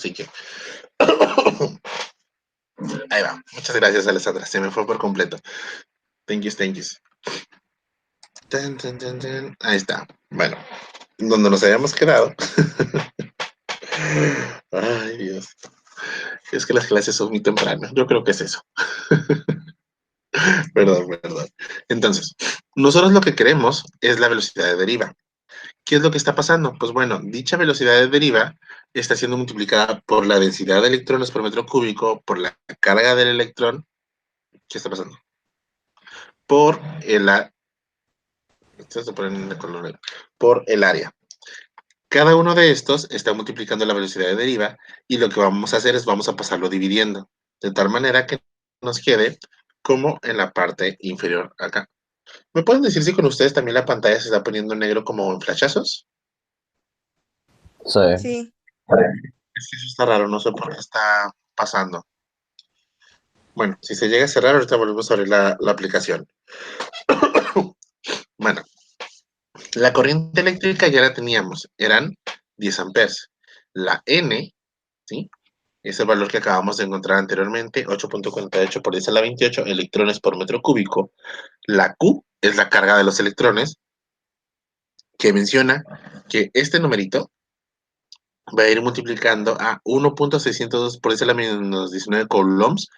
Así que ahí va. Muchas gracias, Alessandra. Se me fue por completo. Thank you, thank you. Tan, tan, tan, tan. Ahí está. Bueno, donde nos habíamos quedado. Ay, Dios. Es que las clases son muy temprano. Yo creo que es eso. Perdón, perdón. Entonces, nosotros lo que queremos es la velocidad de deriva. ¿Qué es lo que está pasando? Pues bueno, dicha velocidad de deriva está siendo multiplicada por la densidad de electrones por metro cúbico, por la carga del electrón. ¿Qué está pasando? Por por el área. Cada uno de estos está multiplicando la velocidad de deriva y lo que vamos a hacer es vamos a pasarlo dividiendo, de tal manera que nos quede como en la parte inferior acá. ¿Me pueden decir si con ustedes también la pantalla se está poniendo negro como en flashazos? Sí. Sí. Es que eso está raro, no sé por qué está pasando. Bueno, si se llega a cerrar, ahorita volvemos a abrir la aplicación. Bueno, la corriente eléctrica ya la teníamos, eran 10 amperes. La N, ¿sí? Es el valor que acabamos de encontrar anteriormente, 8.48 por 10 a la 28 electrones por metro cúbico. La Q es la carga de los electrones, que menciona que este numerito va a ir multiplicando a 1.602 por 10 a la menos 19 coulombs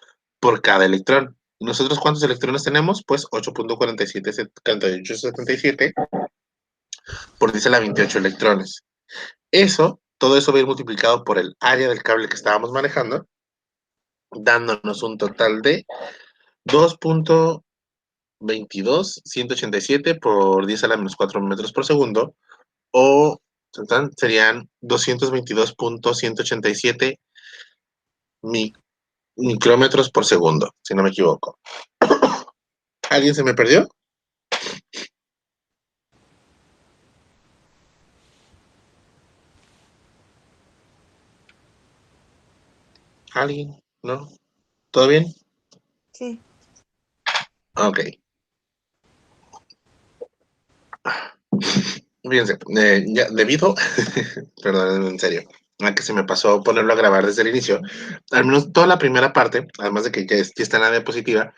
por cada electrón. ¿Nosotros cuántos electrones tenemos? Pues 8.477877 por 10 a la 28 electrones. Todo eso va a ir multiplicado por el área del cable que estábamos manejando, dándonos un total de 2.22187 por 10 a la menos 4 metros por segundo, o serían 222.187 micrómetros por segundo, si no me equivoco. ¿Alguien se me perdió? ¿Alguien? ¿No? ¿Todo bien? Sí. Ok. Fíjense, ya, debido, perdón, en serio, a que se me pasó ponerlo a grabar desde el inicio, al menos toda la primera parte, además de que ya está en la diapositiva,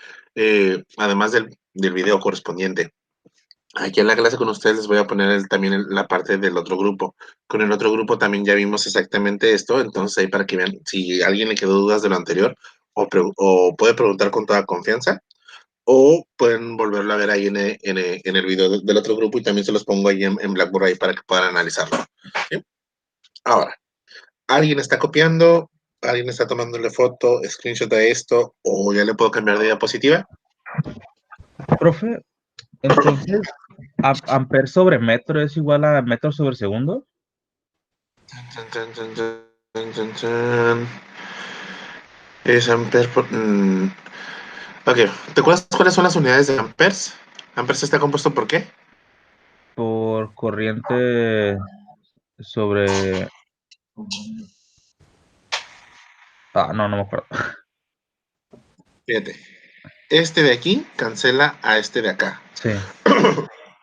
además del video correspondiente. Aquí en la clase con ustedes les voy a poner también la parte del otro grupo. Con el otro grupo también ya vimos exactamente esto, entonces ahí para que vean, si a alguien le quedó dudas de lo anterior, o puede preguntar con toda confianza, o pueden volverlo a ver ahí en el video del otro grupo y también se los pongo ahí en Blackboard ahí para que puedan analizarlo. ¿Sí? Ahora, ¿alguien está copiando? ¿Alguien está tomándole foto, screenshot a esto? ¿O ya le puedo cambiar de diapositiva? Profe, entonces, amper sobre metro es igual a metro sobre segundo. Tan, tan, tan, tan, tan, tan. Es amper por... ok, ¿te acuerdas cuáles son las unidades de amperes? ¿Amperes está compuesto por qué? Por corriente sobre... no me acuerdo. Fíjate, este de aquí cancela a este de acá. Sí,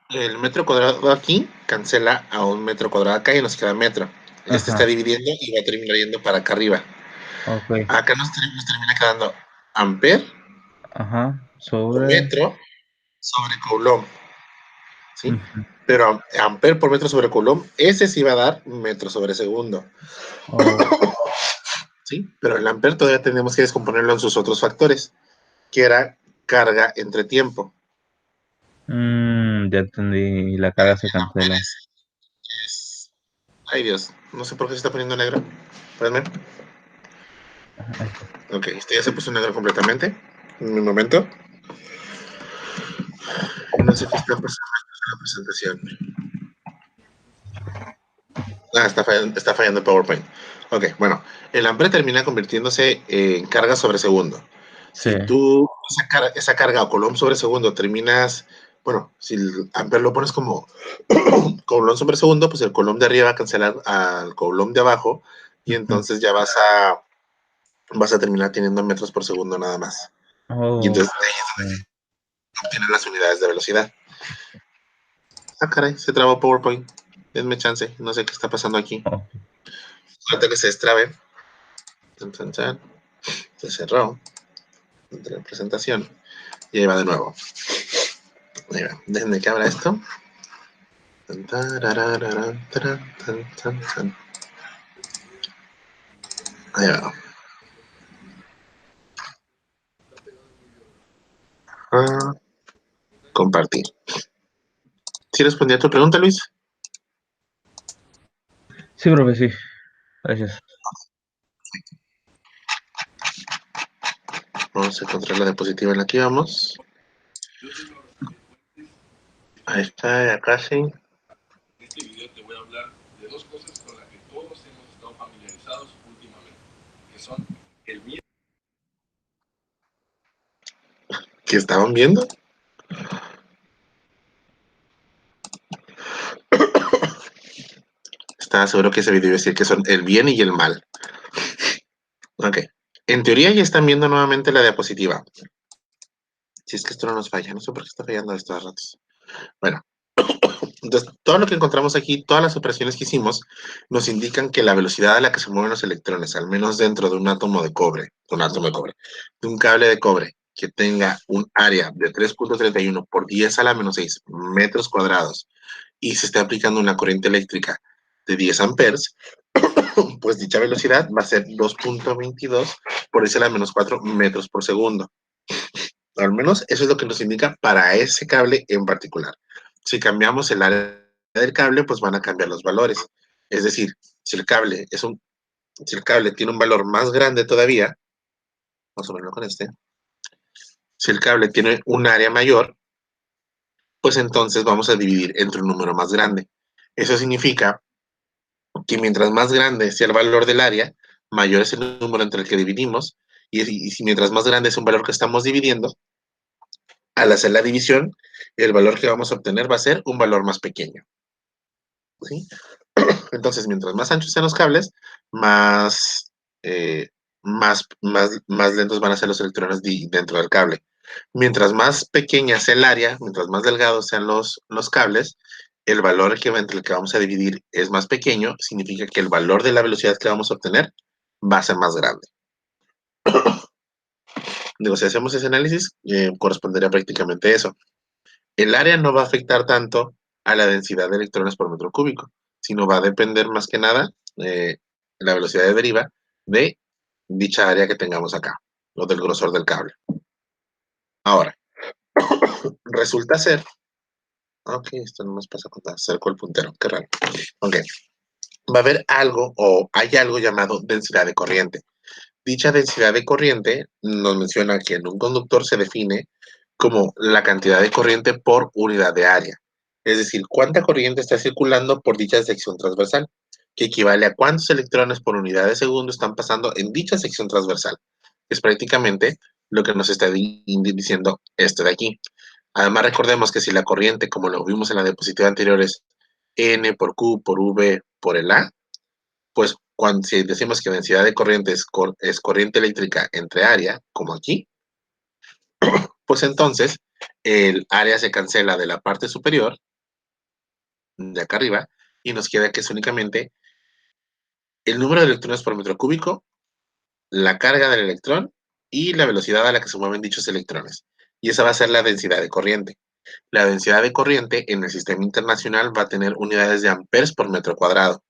El metro cuadrado aquí cancela a un metro cuadrado acá y nos queda metro. Este está ajá, dividiendo y va a terminar yendo para acá arriba. ok, Acá nos termina quedando amper ajá, o sobre... metro sobre coulomb, ¿sí? Ujú. Pero amper por metro sobre coulomb, ese sí va a dar metro sobre segundo, Oh, ¿sí? Pero el amper todavía tenemos que descomponerlo en sus otros factores, que era carga entre tiempo. ya entendí, la carga se El amper cancela. es... Ay Dios, no sé por qué se está poniendo negro. Espérame. Ajá, Ok, este ya se puso negro completamente. Un momento. No sé qué está pasando en la presentación. Está fallando el PowerPoint. Ok, bueno, el ampere termina convirtiéndose en carga sobre segundo. sí, Si tú esa carga o coulomb sobre segundo terminas, bueno, si el ampere lo pones como coulomb sobre segundo, pues el coulomb de arriba va a cancelar al coulomb de abajo y ujú. entonces ya vas a terminar teniendo metros por segundo nada más. Y Oh, entonces ahí es donde sí. se obtienen las unidades de velocidad. Ah, caray, se trabó PowerPoint. Denme chance, no sé qué está pasando aquí. Oh, Falta que se destrabe. Se cerró entre la presentación y ahí va de nuevo. Ahí va. Déjenme que abra esto. Ahí va. Compartir. ¿Sí respondí a tu pregunta, Luis? Sí, profe, sí. Gracias. Vamos a encontrar la diapositiva en la que vamos. Ahí está, ya casi. En este video te voy a hablar de dos cosas con las que todos hemos estado familiarizados últimamente, que son el miedo. ¿Qué estaban viendo? Estaba seguro que ese video iba a decir que son el bien y el mal. Ok. En teoría ya están viendo nuevamente la diapositiva. Si es que esto no nos falla, no sé por qué está fallando esto a ratos. Bueno, entonces todo lo que encontramos aquí, todas las operaciones que hicimos, nos indican que la velocidad a la que se mueven los electrones, al menos dentro de un átomo de cobre, de un cable de cobre que tenga un área de 3.31 por 10 a la menos 6 metros cuadrados y se esté aplicando una corriente eléctrica de 10 amperes, pues dicha velocidad va a ser 2.22 por 10 a la menos 4 metros por segundo. Al menos eso es lo que nos indica para ese cable en particular. Si cambiamos el área del cable, pues van a cambiar los valores. Es decir, si el cable, si el cable tiene un valor más grande todavía, vamos a verlo con este, si el cable tiene un área mayor, pues entonces vamos a dividir entre un número más grande. Eso significa que mientras más grande sea el valor del área, mayor es el número entre el que dividimos, y si mientras más grande es un valor que estamos dividiendo, al hacer la división, el valor que vamos a obtener va a ser un valor más pequeño. ¿Sí? Entonces, mientras más anchos sean los cables, más, más lentos van a ser los electrones dentro del cable. Mientras más pequeña sea el área, mientras más delgados sean los cables, el valor entre el que vamos a dividir es más pequeño, significa que el valor de la velocidad que vamos a obtener va a ser más grande. Digo, si hacemos ese análisis, correspondería prácticamente a eso. El área no va a afectar tanto a la densidad de electrones por metro cúbico, sino va a depender más que nada la velocidad de deriva de dicha área que tengamos acá, o del grosor del cable. Ahora, resulta ser, ok, esto no nos pasa cuando acerco el puntero, qué raro. Ok, va a haber algo o hay algo llamado densidad de corriente. Dicha densidad de corriente nos menciona que en un conductor se define como la cantidad de corriente por unidad de área. Es decir, cuánta corriente está circulando por dicha sección transversal, que equivale a cuántos electrones por unidad de segundo están pasando en dicha sección transversal. Es prácticamente lo que nos está diciendo esto de aquí. Además, recordemos que si la corriente, como lo vimos en la diapositiva anterior, es N por Q por V por el A, pues cuando si decimos que densidad de corriente es corriente eléctrica entre área, como aquí, pues entonces el área se cancela de la parte superior, de acá arriba, y nos queda que es únicamente el número de electrones por metro cúbico, la carga del electrón y la velocidad a la que se mueven dichos electrones. Y esa va a ser la densidad de corriente. La densidad de corriente en el sistema internacional va a tener unidades de amperes por metro cuadrado.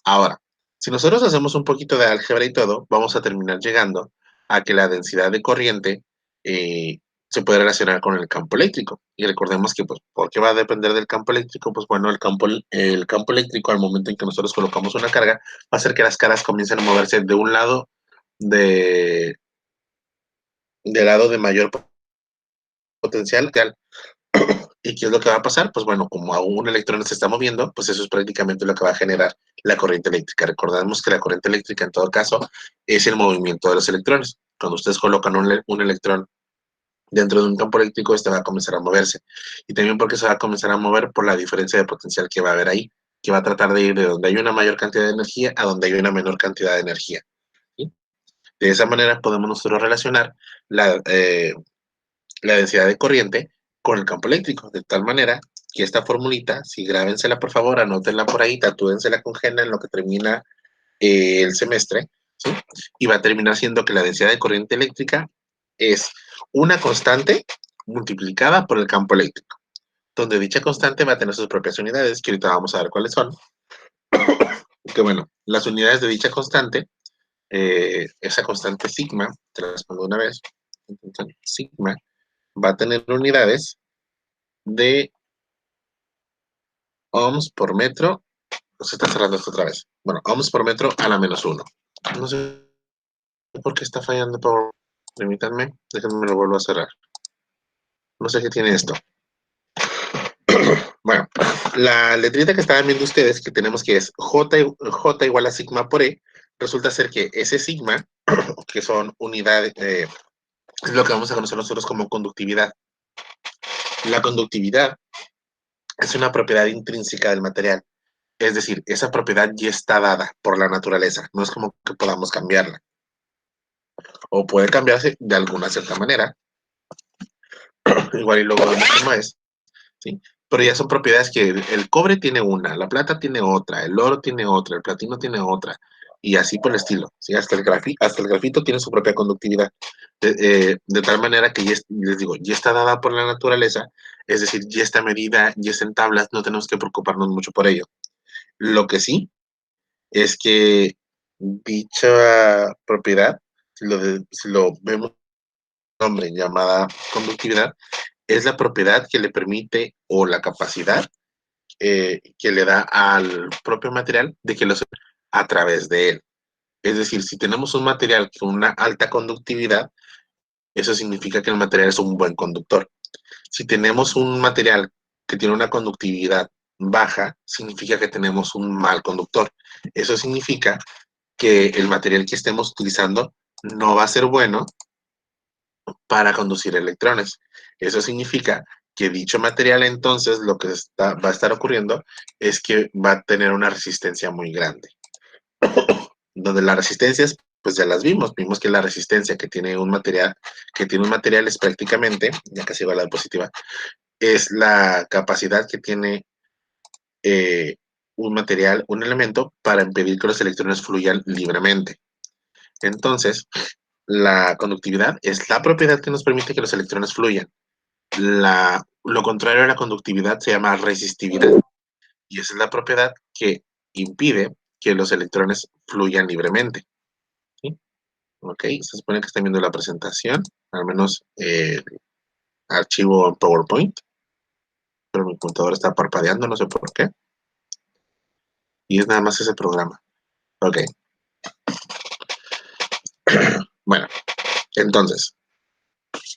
Ahora, si nosotros hacemos un poquito de álgebra y todo, vamos a terminar llegando a que la densidad de corriente se puede relacionar con el campo eléctrico. Y recordemos que, pues, ¿por qué va a depender del campo eléctrico? Pues bueno, el campo eléctrico al momento en que nosotros colocamos una carga, va a hacer que las caras comiencen a moverse de un lado de, del lado de mayor potencial. ¿Y qué es lo que va a pasar? Pues bueno, como un electrón se está moviendo, pues eso es prácticamente lo que va a generar la corriente eléctrica. Recordemos que la corriente eléctrica en todo caso es el movimiento de los electrones. Cuando ustedes colocan un electrón dentro de un campo eléctrico, este va a comenzar a moverse. Y también porque se va a comenzar a mover por la diferencia de potencial que va a haber ahí, que va a tratar de ir de donde hay una mayor cantidad de energía a donde hay una menor cantidad de energía. ¿Sí? De esa manera podemos nosotros relacionar la densidad de corriente con el campo eléctrico, de tal manera que esta formulita, si grábensela por favor, anótenla por ahí, tatúensela con henna en lo que termina el semestre, ¿sí? Y va a terminar siendo que la densidad de corriente eléctrica es una constante multiplicada por el campo eléctrico, donde dicha constante va a tener sus propias unidades, que ahorita vamos a ver cuáles son. Que bueno, las unidades de dicha constante, esa constante sigma, te las pongo una vez, entonces, sigma va a tener unidades de ohms por metro. Se está cerrando esto otra vez. Bueno, ohms por metro a la -1. No sé por qué está fallando, por... Permítanme, déjenme lo vuelvo a cerrar. No sé qué tiene esto. Bueno, la letrita que estaban viendo ustedes, que tenemos que es J igual a sigma por E, resulta ser que ese sigma, que son unidades, es lo que vamos a conocer nosotros como conductividad. La conductividad es una propiedad intrínseca del material. Es decir, esa propiedad ya está dada por la naturaleza. No es como que podamos cambiarla. O puede cambiarse de alguna cierta manera. Igual y luego vemos cómo es. ¿Sí? Pero ya son propiedades que el cobre tiene una, la plata tiene otra, el oro tiene otra, el platino tiene otra, y así por el estilo. ¿Sí? Hasta el grafito tiene su propia conductividad. De tal manera que les digo, ya está dada por la naturaleza, es decir, ya está medida, ya está en tablas, no tenemos que preocuparnos mucho por ello. Lo que sí es que dicha propiedad, si lo vemos nombre llamada conductividad, es la propiedad que le permite o la capacidad que le da al propio material de que lo se a través de él. Es decir, si tenemos un material con una alta conductividad, eso significa que el material es un buen conductor. Si tenemos un material que tiene una conductividad baja, significa que tenemos un mal conductor. Eso significa que el material que estemos utilizando no va a ser bueno para conducir electrones. Eso significa que dicho material, entonces, lo que va a estar ocurriendo es que va a tener una resistencia muy grande. Donde las resistencias, pues ya las vimos. Vimos que la resistencia que tiene un material es prácticamente, ya casi va a la diapositiva, es la capacidad que tiene un material, un elemento, para impedir que los electrones fluyan libremente. Entonces, la conductividad es la propiedad que nos permite que los electrones fluyan. Lo contrario a la conductividad se llama resistividad, y esa es la propiedad que impide que los electrones fluyan libremente. ¿Sí? Ok, se supone que están viendo la presentación, al menos archivo en PowerPoint, pero mi computador está parpadeando, no sé por qué, y es nada más ese programa. Ok. Bueno, entonces,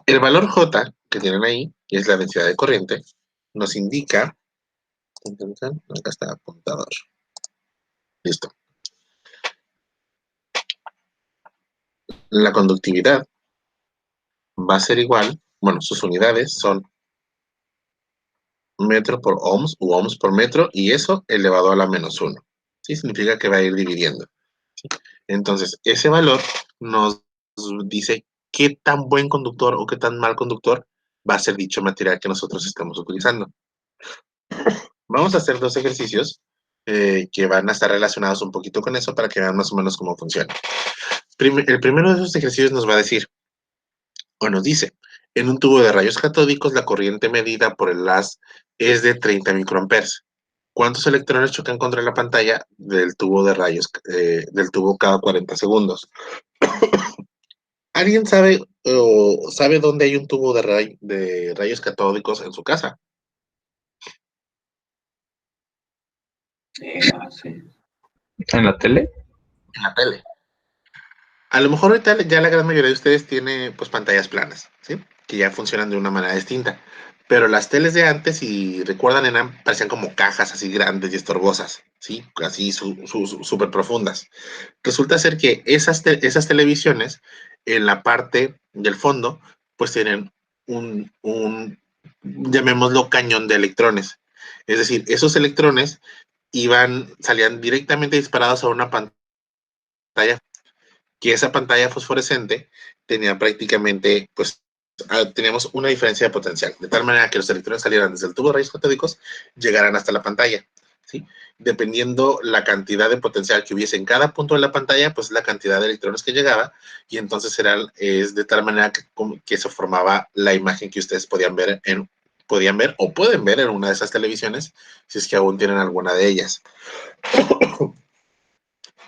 el valor J que tienen ahí, que es la densidad de corriente, nos indica, acá está apuntador, listo. La conductividad va a ser igual, bueno, sus unidades son metro por ohms u ohms por metro, y eso elevado a la -1. ¿Sí? Significa que va a ir dividiendo. ¿Sí? Entonces, ese valor nos dice qué tan buen conductor o qué tan mal conductor va a ser dicho material que nosotros estamos utilizando. Vamos a hacer dos ejercicios que van a estar relacionados un poquito con eso para que vean más o menos cómo funciona. El primero de esos ejercicios nos va a decir, o nos dice, en un tubo de rayos catódicos la corriente medida por el haz es de 30 microamperes. ¿Cuántos electrones chocan contra la pantalla del tubo de rayos, del tubo cada 40 segundos? ¿Alguien sabe o sabe dónde hay un tubo de rayos catódicos en su casa? Sí. ¿En la tele? En la tele. A lo mejor ahorita ya la gran mayoría de ustedes tiene pues pantallas planas, ¿sí? Que ya funcionan de una manera distinta. Pero las teles de antes, si recuerdan, parecían como cajas así grandes y estorbosas, ¿sí? Así súper profundas. Resulta ser que esas televisiones, en la parte del fondo, pues tienen llamémoslo, cañón de electrones. Es decir, esos electrones salían directamente disparados a una pantalla, que esa pantalla fosforescente tenía prácticamente, pues, teníamos una diferencia de potencial, de tal manera que los electrones salieran desde el tubo de rayos catódicos, llegaran hasta la pantalla. ¿sí? Dependiendo la cantidad de potencial que hubiese en cada punto de la pantalla, pues la cantidad de electrones que llegaba, y entonces es de tal manera que se formaba la imagen que ustedes podían ver o pueden ver en una de esas televisiones, si es que aún tienen alguna de ellas.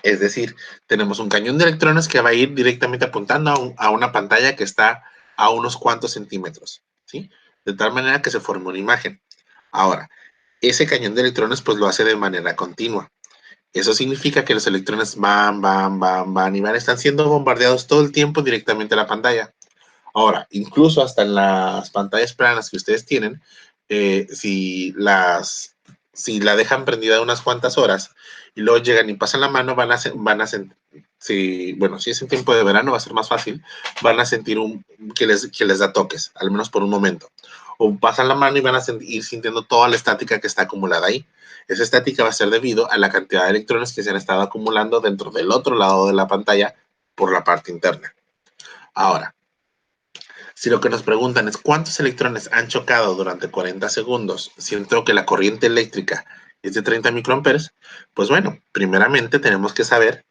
Es decir, tenemos un cañón de electrones que va a ir directamente apuntando a una pantalla que está a unos cuantos centímetros, ¿sí? De tal manera que se forme una imagen. Ahora, ese cañón de electrones pues lo hace de manera continua. Eso significa que los electrones van y van, están siendo bombardeados todo el tiempo directamente a la pantalla. Ahora, incluso hasta en las pantallas planas que ustedes tienen, si la dejan prendida unas cuantas horas y luego llegan y pasan la mano, si es en tiempo de verano va a ser más fácil, van a sentir que les da toques, al menos por un momento. O pasan la mano y van a ir sintiendo toda la estática que está acumulada ahí. Esa estática va a ser debido a la cantidad de electrones que se han estado acumulando dentro del otro lado de la pantalla por la parte interna. Ahora, si lo que nos preguntan es cuántos electrones han chocado durante 40 segundos, siendo que la corriente eléctrica es de 30 microamperes, pues bueno, primeramente tenemos que saber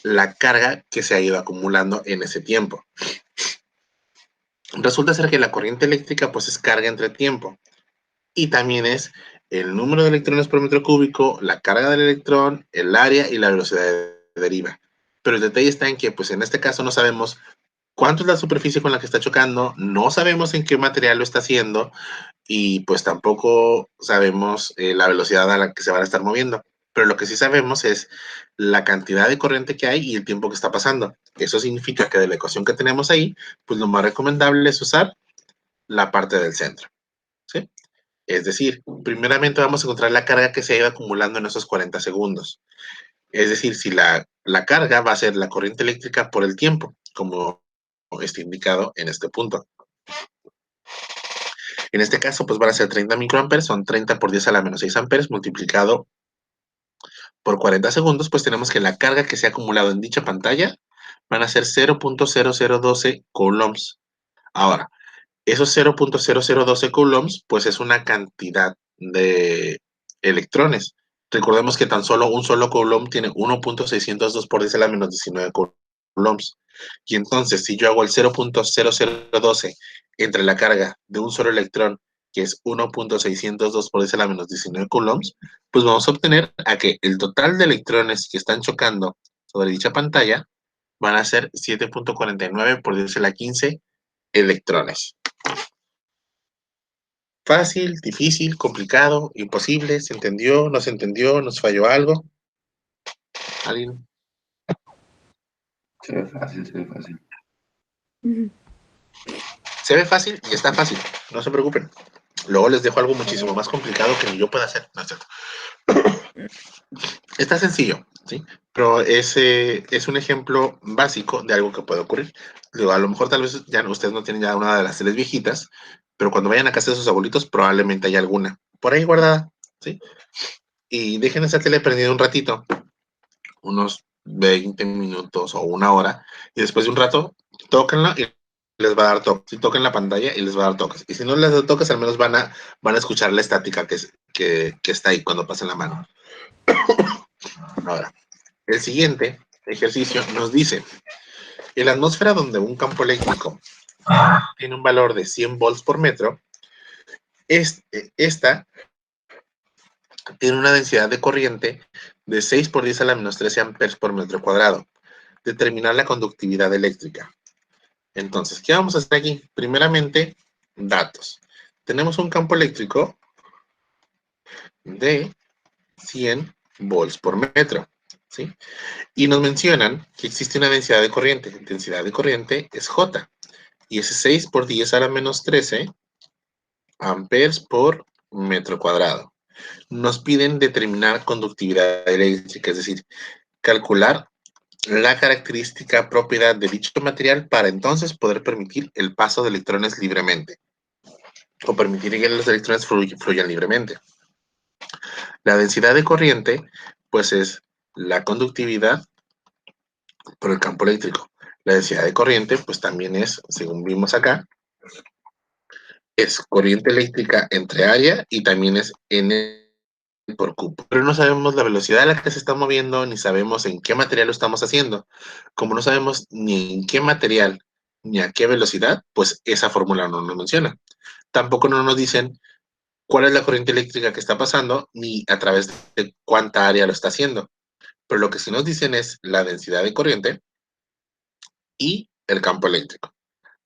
la carga que se ha ido acumulando en ese tiempo. Resulta ser que la corriente eléctrica pues es carga entre tiempo y también es el número de electrones por metro cúbico, la carga del electrón, el área y la velocidad de deriva. Pero el detalle está en que pues en este caso no sabemos cuánto es la superficie con la que está chocando, no sabemos en qué material lo está haciendo y pues tampoco sabemos la velocidad a la que se van a estar moviendo. Pero lo que sí sabemos es la cantidad de corriente que hay y el tiempo que está pasando. Eso significa que de la ecuación que tenemos ahí, pues lo más recomendable es usar la parte del centro, ¿sí? Es decir, primeramente vamos a encontrar la carga que se ha ido acumulando en esos 40 segundos. Es decir, si la carga va a ser la corriente eléctrica por el tiempo, como está indicado en este punto. En este caso, pues van a ser 30 microamperes, son 30 por 10 a la menos 6 amperes, multiplicado por 40 segundos, pues tenemos que la carga que se ha acumulado en dicha pantalla van a ser 0.0012 coulombs. Ahora, esos 0.0012 coulombs, pues es una cantidad de electrones. Recordemos que tan solo un solo coulomb tiene 1.602 por 10 a la menos 19 coulombs. Y entonces, si yo hago el 0.0012 entre la carga de un solo electrón, que es 1.602 por 10 a la menos 19 coulombs, pues vamos a obtener a que el total de electrones que están chocando sobre dicha pantalla van a ser 7.49 por 10 a la 15 electrones. Fácil, difícil, complicado, imposible, se entendió, no se entendió, nos falló algo. ¿Alguien? Se ve fácil, se ve fácil. Se ve fácil y está fácil, no se preocupen. Luego les dejo algo muchísimo más complicado que ni yo pueda hacer. No es cierto. Está sencillo, ¿sí? Pero es un ejemplo básico de algo que puede ocurrir. Digo, a lo mejor tal vez ya ustedes no tienen ya una de las teles viejitas, pero cuando vayan a casa de sus abuelitos probablemente haya alguna por ahí guardada, ¿sí? Y dejen esa tele prendida un ratito, unos 20 minutos o una hora, y después de un rato, tóquenla y les va a dar toques. Si tocan la pantalla y les va a dar toques. Y si no les da toques, al menos van a escuchar la estática que está ahí cuando pasen la mano. Ahora, el siguiente ejercicio nos dice, en la atmósfera donde un campo eléctrico tiene un valor de 100 volts por metro, esta tiene una densidad de corriente de 6 por 10 a la menos 13 amperes por metro cuadrado. Determinar la conductividad eléctrica. Entonces, ¿qué vamos a hacer aquí? Primeramente, datos. Tenemos un campo eléctrico de 100 volts por metro, ¿sí? Y nos mencionan que existe una densidad de corriente. Densidad de corriente es J. Y es 6 por 10 a la menos 13 amperes por metro cuadrado. Nos piden determinar conductividad eléctrica, es decir, calcular la característica propiedad de dicho material para entonces poder permitir el paso de electrones libremente o permitir que los electrones fluyan libremente. La densidad de corriente, pues es la conductividad por el campo eléctrico. La densidad de corriente, pues también es, según vimos acá, es corriente eléctrica entre área y también es N por cupo. Pero no sabemos la velocidad a la que se está moviendo, ni sabemos en qué material lo estamos haciendo. Como no sabemos ni en qué material ni a qué velocidad, pues esa fórmula no nos menciona. Tampoco no nos dicen cuál es la corriente eléctrica que está pasando, ni a través de cuánta área lo está haciendo. Pero lo que sí nos dicen es la densidad de corriente y el campo eléctrico.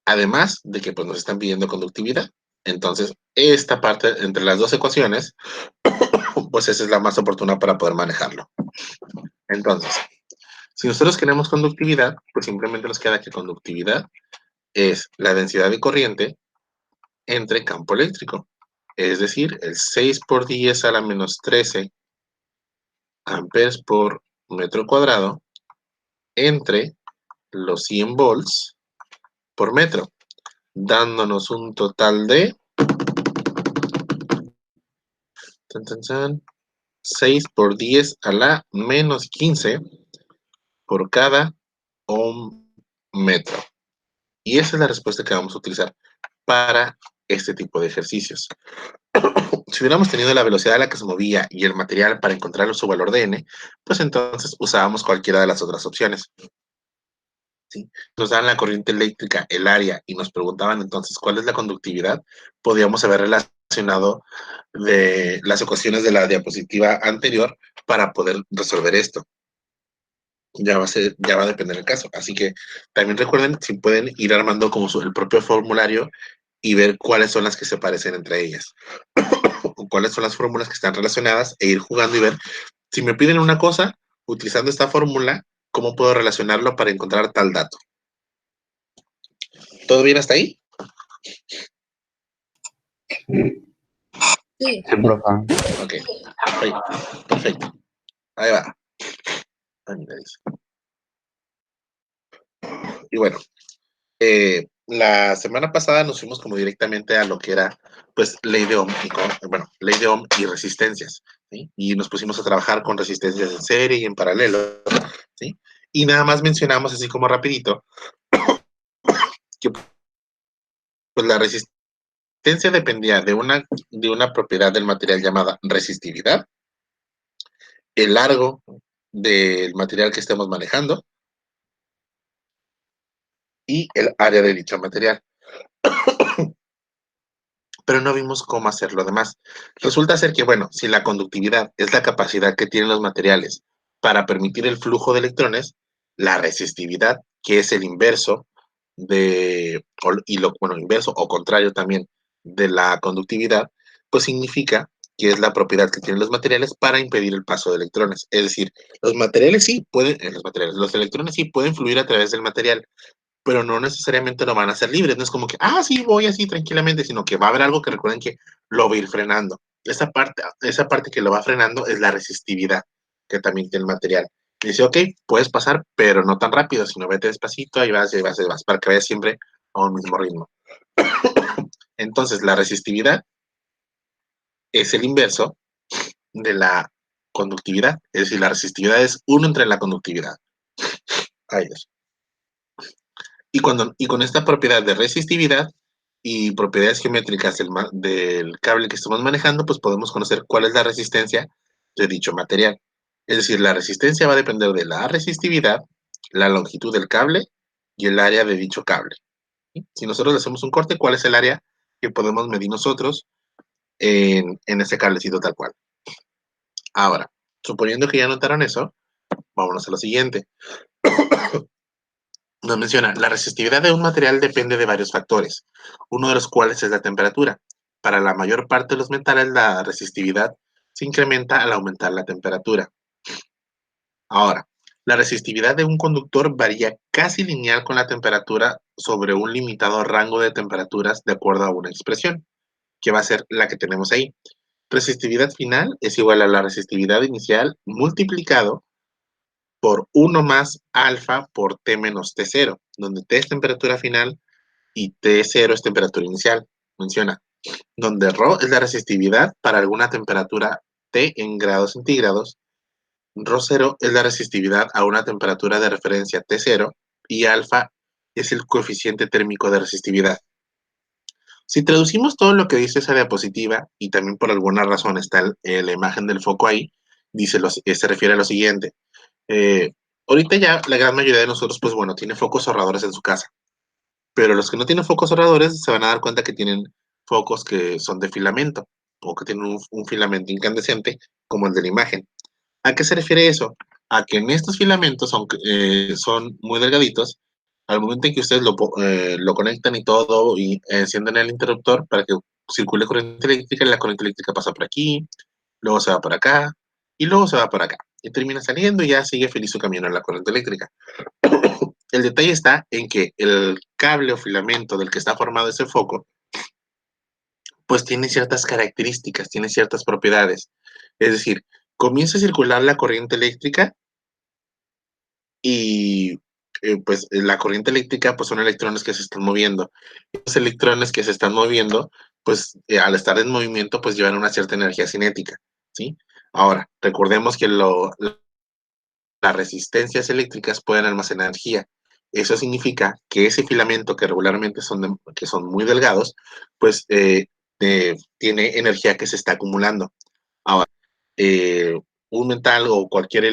Además de que pues, nos están pidiendo conductividad. Entonces, esta parte entre las dos ecuaciones, pues esa es la más oportuna para poder manejarlo. Entonces, si nosotros queremos conductividad, pues simplemente nos queda que conductividad es la densidad de corriente entre campo eléctrico. Es decir, el 6 por 10 a la menos 13 amperes por metro cuadrado entre los 100 volts por metro, dándonos un total de 6 por 10 a la menos 15 por cada ohm metro. Y esa es la respuesta que vamos a utilizar para este tipo de ejercicios. Si hubiéramos tenido la velocidad a la que se movía y el material para encontrar su valor de n, pues entonces usábamos cualquiera de las otras opciones. ¿Sí? Nos dan la corriente eléctrica, el área, y nos preguntaban entonces cuál es la conductividad, podíamos haber relacionado de las ecuaciones de la diapositiva anterior para poder resolver esto. Ya va a depender del caso. Así que también recuerden si pueden ir armando como el propio formulario y ver cuáles son las que se parecen entre ellas. O cuáles son las fórmulas que están relacionadas e ir jugando y ver si me piden una cosa, utilizando esta fórmula, cómo puedo relacionarlo para encontrar tal dato. ¿Todo bien hasta ahí? Sí, Sí. profe. Ok, perfecto. Ahí va. Ay, mira, dice. Y bueno, la semana pasada nos fuimos como directamente a lo que era, pues, ley de Ohm ley de Ohm y resistencias, ¿sí? Y nos pusimos a trabajar con resistencias en serie y en paralelo, ¿sí? Y nada más mencionamos así como rapidito que pues la resistencia dependía de una propiedad del material llamada resistividad, el largo del material que estemos manejando y el área de dicho material. Pero no vimos cómo hacer lo demás. Resulta ser que, bueno, si la conductividad es la capacidad que tienen los materiales para permitir el flujo de electrones, la resistividad, que es el inverso inverso o contrario también de la conductividad, pues significa que es la propiedad que tienen los materiales para impedir el paso de electrones. Es decir, los electrones sí pueden fluir a través del material, pero no necesariamente lo van a hacer libres. No es como que, sí, voy así tranquilamente, sino que va a haber algo que recuerden que lo va a ir frenando. Esa parte que lo va frenando es la resistividad que también tiene el material. Dice, ok, puedes pasar, pero no tan rápido, sino vete despacito, ahí vas, para que vayas siempre a un mismo ritmo. Entonces, la resistividad es el inverso de la conductividad. Es decir, la resistividad es 1 entre la conductividad. Ahí es. Y con esta propiedad de resistividad y propiedades geométricas del cable que estamos manejando, pues podemos conocer cuál es la resistencia de dicho material. Es decir, la resistencia va a depender de la resistividad, la longitud del cable y el área de dicho cable. ¿Sí? Si nosotros le hacemos un corte, ¿cuál es el área que podemos medir nosotros en ese cablecito tal cual? Ahora, suponiendo que ya notaron eso, vámonos a lo siguiente. Nos menciona, la resistividad de un material depende de varios factores, uno de los cuales es la temperatura. Para la mayor parte de los metales, la resistividad se incrementa al aumentar la temperatura. Ahora, la resistividad de un conductor varía casi lineal con la temperatura sobre un limitado rango de temperaturas de acuerdo a una expresión, que va a ser la que tenemos ahí. Resistividad final es igual a la resistividad inicial multiplicado por 1 más alfa por T menos T0, donde T es temperatura final y T0 es temperatura inicial. Menciona, donde Rho es la resistividad para alguna temperatura T en grados centígrados, Rho0 es la resistividad a una temperatura de referencia T0 y alfa es el coeficiente térmico de resistividad. Si traducimos todo lo que dice esa diapositiva, y también por alguna razón está la imagen del foco ahí, se refiere a lo siguiente. Ahorita ya la gran mayoría de nosotros, pues bueno, tiene focos ahorradores en su casa. Pero los que no tienen focos ahorradores se van a dar cuenta que tienen focos que son de filamento o que tienen un filamento incandescente como el de la imagen. ¿A qué se refiere eso? A que en estos filamentos, aunque son muy delgaditos, al momento en que ustedes lo conectan y todo y encienden el interruptor para que circule corriente eléctrica, la corriente eléctrica pasa por aquí, luego se va por acá y luego se va por acá. Y termina saliendo y ya sigue feliz su camino en la corriente eléctrica. El detalle está en que el cable o filamento del que está formado ese foco, pues tiene ciertas características, tiene ciertas propiedades. Es decir, comienza a circular la corriente eléctrica y pues la corriente eléctrica pues son electrones que se están moviendo. Los electrones que se están moviendo, pues al estar en movimiento, pues llevan una cierta energía cinética, ¿sí? Ahora, recordemos que las resistencias eléctricas pueden almacenar energía. Eso significa que ese filamento que regularmente que son muy delgados, pues tiene energía que se está acumulando. Ahora, eh, un metal o cualquier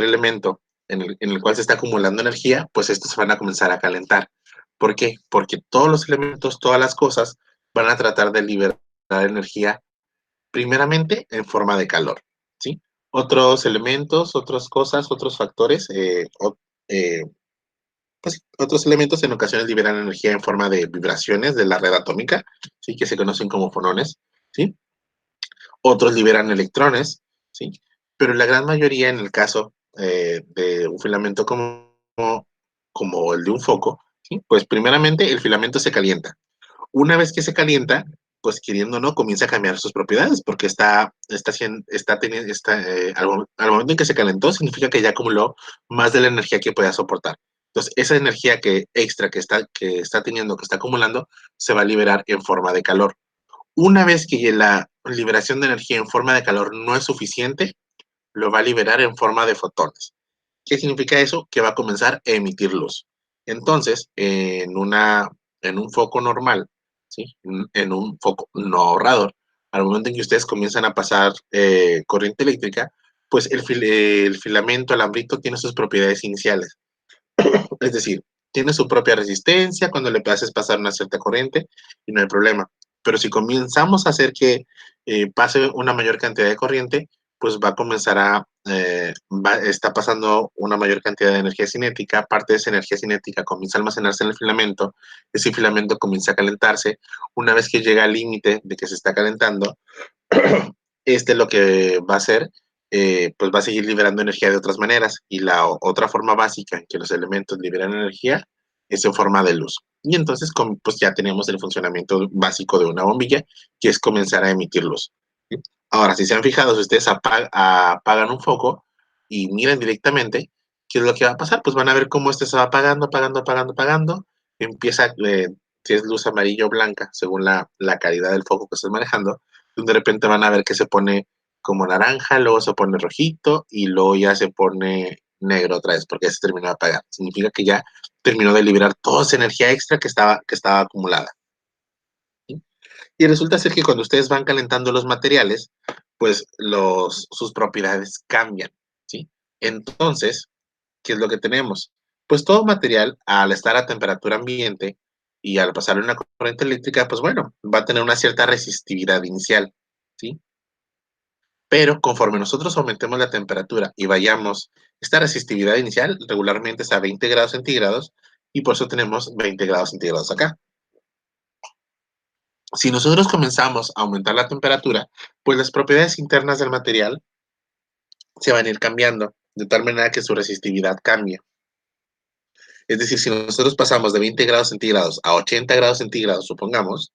elemento en el cual se está acumulando energía, pues estos se van a comenzar a calentar. ¿Por qué? Porque todos los elementos, todas las cosas van a tratar de liberar energía primeramente en forma de calor, ¿sí? Otros elementos, otras cosas, otros factores, eh, pues otros elementos en ocasiones liberan energía en forma de vibraciones de la red atómica, ¿sí? Que se conocen como fonones, ¿sí? Otros liberan electrones, ¿sí? Pero la gran mayoría, en el caso de un filamento como el de un foco, ¿sí? Pues primeramente el filamento se calienta. Una vez que se calienta, pues queriendo o no, comienza a cambiar sus propiedades, porque al momento en que se calentó, significa que ya acumuló más de la energía que podía soportar. Entonces, esa energía extra que está teniendo, que está acumulando, se va a liberar en forma de calor. Una vez que la liberación de energía en forma de calor no es suficiente, lo va a liberar en forma de fotones. ¿Qué significa eso? Que va a comenzar a emitir luz. Entonces, en un foco normal, ¿sí? En un foco no ahorrador, al momento en que ustedes comienzan a pasar corriente eléctrica, pues el filamento alambrito tiene sus propiedades iniciales. Es decir, tiene su propia resistencia cuando le haces pasar una cierta corriente y no hay problema. Pero si comenzamos a hacer que pase una mayor cantidad de corriente, pues va a comenzar está pasando una mayor cantidad de energía cinética, parte de esa energía cinética comienza a almacenarse en el filamento, ese filamento comienza a calentarse, una vez que llega al límite de que se está calentando, lo que va a hacer, pues va a seguir liberando energía de otras maneras. Y la otra forma básica en que los elementos liberan energía es en forma de luz. Y entonces, pues ya tenemos el funcionamiento básico de una bombilla, que es comenzar a emitir luz. ¿Sí? Ahora, si se han fijado, si ustedes apagan un foco y miran directamente, ¿qué es lo que va a pasar? Pues van a ver cómo este se va apagando, apagando, apagando, apagando. Empieza, si es luz amarilla o blanca, según la calidad del foco que estés manejando, de repente van a ver que se pone como naranja, luego se pone rojito y luego ya se pone negro otra vez porque ya se terminó de apagar. Significa que ya terminó de liberar toda esa energía extra que estaba acumulada. ¿Sí? Y resulta ser que cuando ustedes van calentando los materiales, pues sus propiedades cambian. ¿Sí? Entonces, ¿qué es lo que tenemos? Pues todo material, al estar a temperatura ambiente y al pasar una corriente eléctrica, pues bueno, va a tener una cierta resistividad inicial. ¿Sí? Pero conforme nosotros aumentemos la temperatura y vayamos, esta resistividad inicial regularmente es a 20 grados centígrados y por eso tenemos 20 grados centígrados acá. Si nosotros comenzamos a aumentar la temperatura, pues las propiedades internas del material se van a ir cambiando, de tal manera que su resistividad cambie. Es decir, si nosotros pasamos de 20 grados centígrados a 80 grados centígrados, supongamos,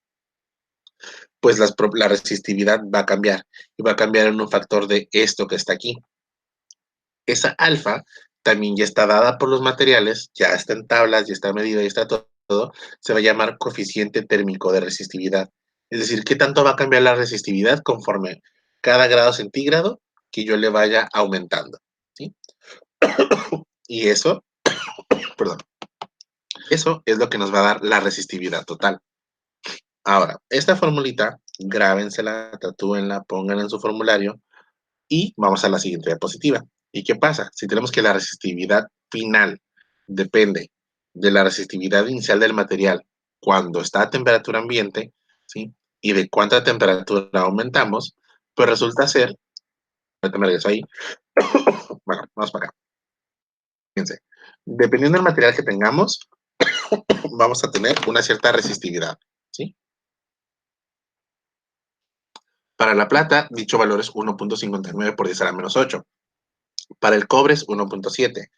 pues la resistividad va a cambiar y va a cambiar en un factor de esto que está aquí. Esa alfa también ya está dada por los materiales, ya está en tablas, ya está medida, ya está todo, se va a llamar coeficiente térmico de resistividad. Es decir, ¿qué tanto va a cambiar la resistividad conforme cada grado centígrado que yo le vaya aumentando? ¿Sí? Y eso, perdón, eso es lo que nos va a dar la resistividad total. Ahora, esta formulita, grábensela, tatúenla, pónganla en su formulario y vamos a la siguiente diapositiva. ¿Y qué pasa? Si tenemos que la resistividad final depende de la resistividad inicial del material cuando está a temperatura ambiente, ¿sí? Y de cuánta temperatura aumentamos, pues resulta ser, ahorita me regreso ahí, bueno, vamos para acá. Fíjense, dependiendo del material que tengamos, vamos a tener una cierta resistividad, ¿sí? Para la plata, dicho valor es 1.59 por 10 a la menos 8. Para el cobre es 1.7.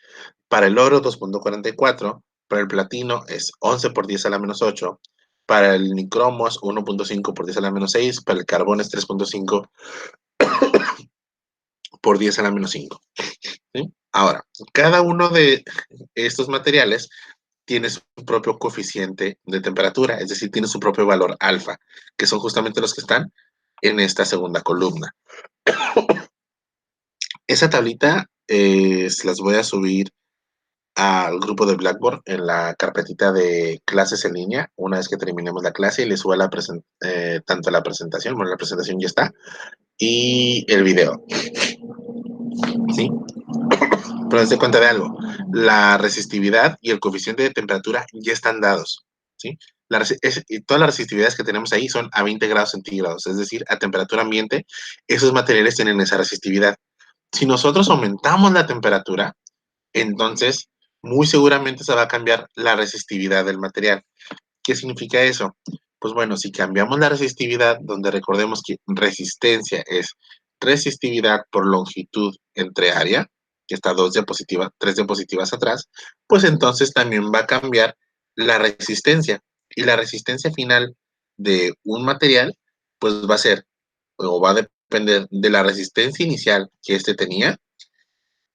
Para el oro, 2.44. Para el platino es 11 por 10 a la menos 8. Para el nicromo es 1.5 por 10 a la menos 6. Para el carbón es 3.5 por 10 a la menos 5. ¿Sí? Ahora, cada uno de estos materiales tiene su propio coeficiente de temperatura, es decir, tiene su propio valor alfa, que son justamente los que están en esta segunda columna. Esa tablita se las voy a subir al grupo de Blackboard en la carpetita de clases en línea una vez que terminemos la clase y les suba tanto la presentación, bueno, la presentación ya está, y el video, ¿sí? Pero dense cuenta de algo, la resistividad y el coeficiente de temperatura ya están dados, ¿sí? Y todas las resistividades que tenemos ahí son a 20 grados centígrados, es decir, a temperatura ambiente, esos materiales tienen esa resistividad. Si nosotros aumentamos la temperatura, entonces muy seguramente se va a cambiar la resistividad del material. ¿Qué significa eso? Pues bueno, si cambiamos la resistividad, donde recordemos que resistencia es resistividad por longitud entre área, que está tres diapositivas atrás, pues entonces también va a cambiar la resistencia. Y la resistencia final de un material, pues va a ser, o va a depender de la resistencia inicial que éste tenía,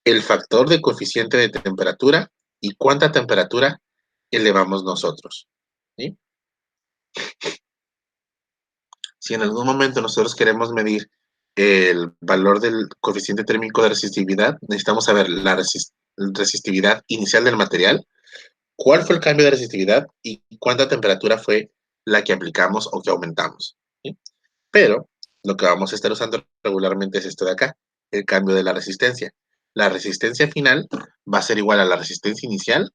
el factor de coeficiente de temperatura y cuánta temperatura elevamos nosotros, ¿sí? Si en algún momento nosotros queremos medir el valor del coeficiente térmico de resistividad, necesitamos saber la resistividad inicial del material, cuál fue el cambio de resistividad y cuánta temperatura fue la que aplicamos o que aumentamos, ¿sí? Pero lo que vamos a estar usando regularmente es esto de acá, el cambio de la resistencia. La resistencia final va a ser igual a la resistencia inicial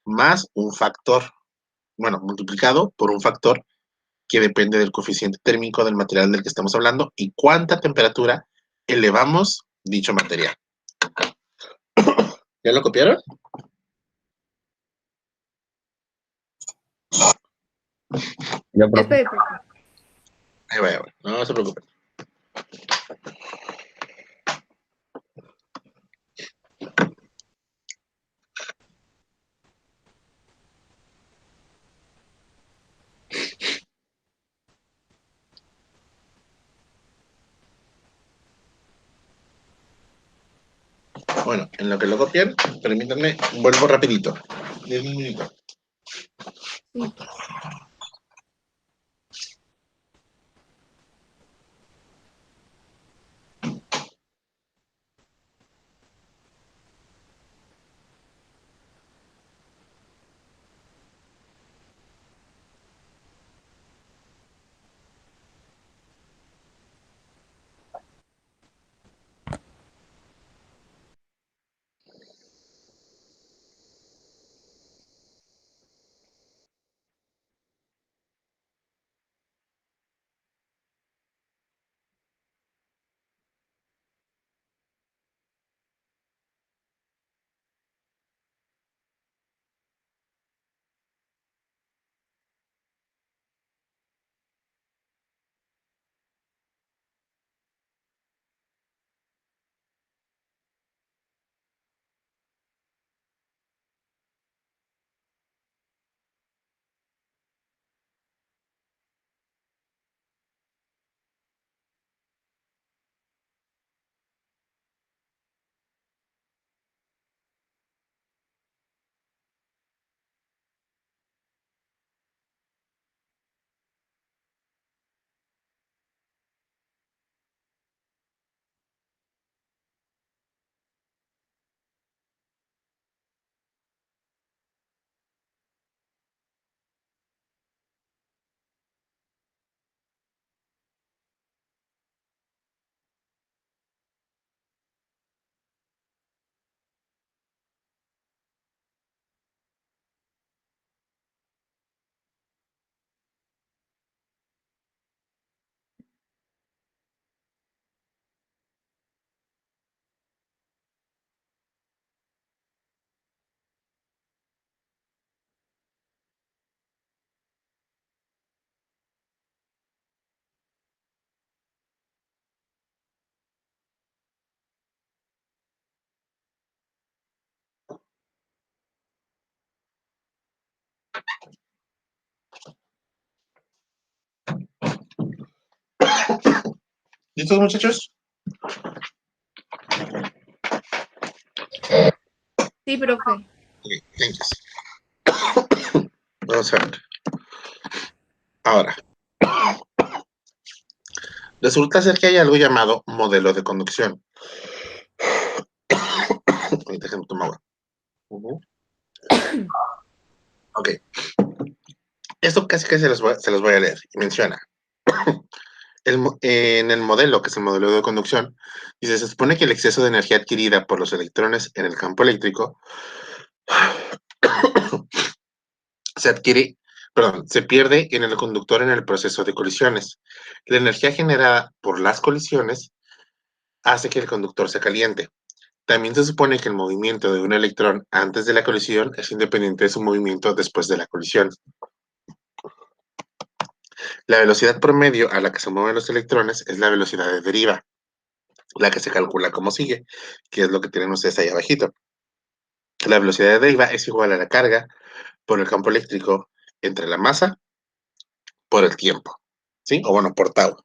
más un factor, bueno, multiplicado por un factor que depende del coeficiente térmico del material del que estamos hablando y cuánta temperatura elevamos dicho material. ¿Ya lo copiaron? Ya, profe. Espera, espera. Ahí va, no se preocupen. Bueno, en lo que lo copian, permítanme, vuelvo rapidito. 10 minutos. Sí. ¿Listos, muchachos? Sí, profe. Ok, thanks. Vamos a ver. Ahora, resulta ser que hay algo llamado modelo de conducción. Déjenme tomar agua. Ok. Esto casi que se los voy a leer. Y menciona. En el modelo, que es el modelo de conducción, dice, se supone que el exceso de energía adquirida por los electrones en el campo eléctrico se pierde en el conductor en el proceso de colisiones. La energía generada por las colisiones hace que el conductor se caliente. También se supone que el movimiento de un electrón antes de la colisión es independiente de su movimiento después de la colisión. La velocidad promedio a la que se mueven los electrones es la velocidad de deriva, la que se calcula como sigue, que es lo que tienen ustedes ahí abajito. La velocidad de deriva es igual a la carga por el campo eléctrico entre la masa por el tiempo, ¿sí? O bueno, por tau,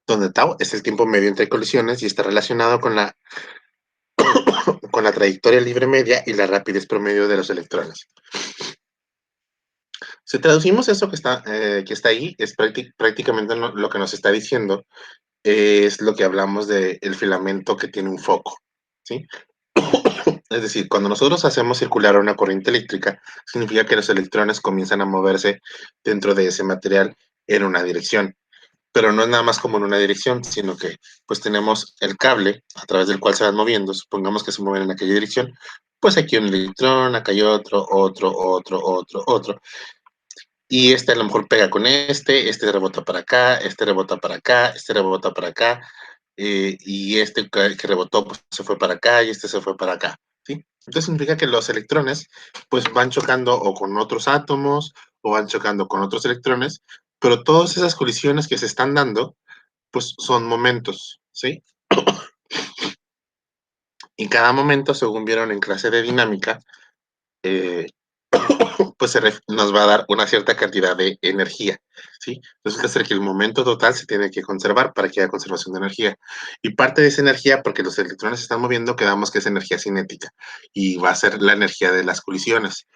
donde tau es el tiempo medio entre colisiones y está relacionado con la trayectoria libre media y la rapidez promedio de los electrones. Si traducimos eso que está ahí, es prácticamente lo que nos está diciendo, es lo que hablamos del filamento que tiene un foco, ¿sí? Es decir, cuando nosotros hacemos circular una corriente eléctrica, significa que los electrones comienzan a moverse dentro de ese material en una dirección. Pero no es nada más como en una dirección, sino que pues tenemos el cable a través del cual se van moviendo, supongamos que se mueven en aquella dirección, pues aquí un electrón, acá hay otro, y este a lo mejor pega con este rebota para acá, este rebota para acá, este rebota para acá, y este que rebotó pues, se fue para acá y este se fue para acá, ¿sí? Entonces significa que los electrones pues van chocando o con otros átomos o van chocando con otros electrones, pero todas esas colisiones que se están dando pues son momentos, ¿sí? Y cada momento, según vieron en clase de dinámica, eh, pues nos va a dar una cierta cantidad de energía, ¿sí? Resulta ser que el momento total se tiene que conservar para que haya conservación de energía. Y parte de esa energía, porque los electrones se están moviendo, quedamos que es energía cinética y va a ser la energía de las colisiones.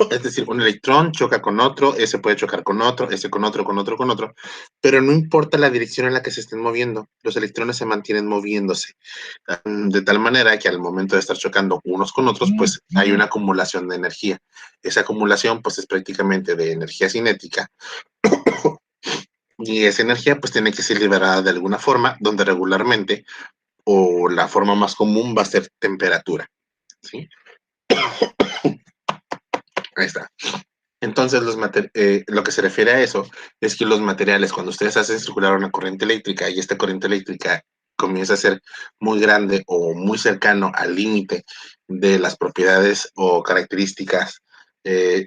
Es decir, un electrón choca con otro, ese puede chocar con otro, ese con otro, con otro, con otro, pero no importa la dirección en la que se estén moviendo, los electrones se mantienen moviéndose, de tal manera que al momento de estar chocando unos con otros, pues hay una acumulación de energía. Esa acumulación, pues es prácticamente de energía cinética, y esa energía, pues tiene que ser liberada de alguna forma, donde regularmente, o la forma más común va a ser temperatura, ¿sí? Ahí está. Entonces, lo que se refiere a eso es que los materiales, cuando ustedes hacen circular una corriente eléctrica y esta corriente eléctrica comienza a ser muy grande o muy cercano al límite de las propiedades o características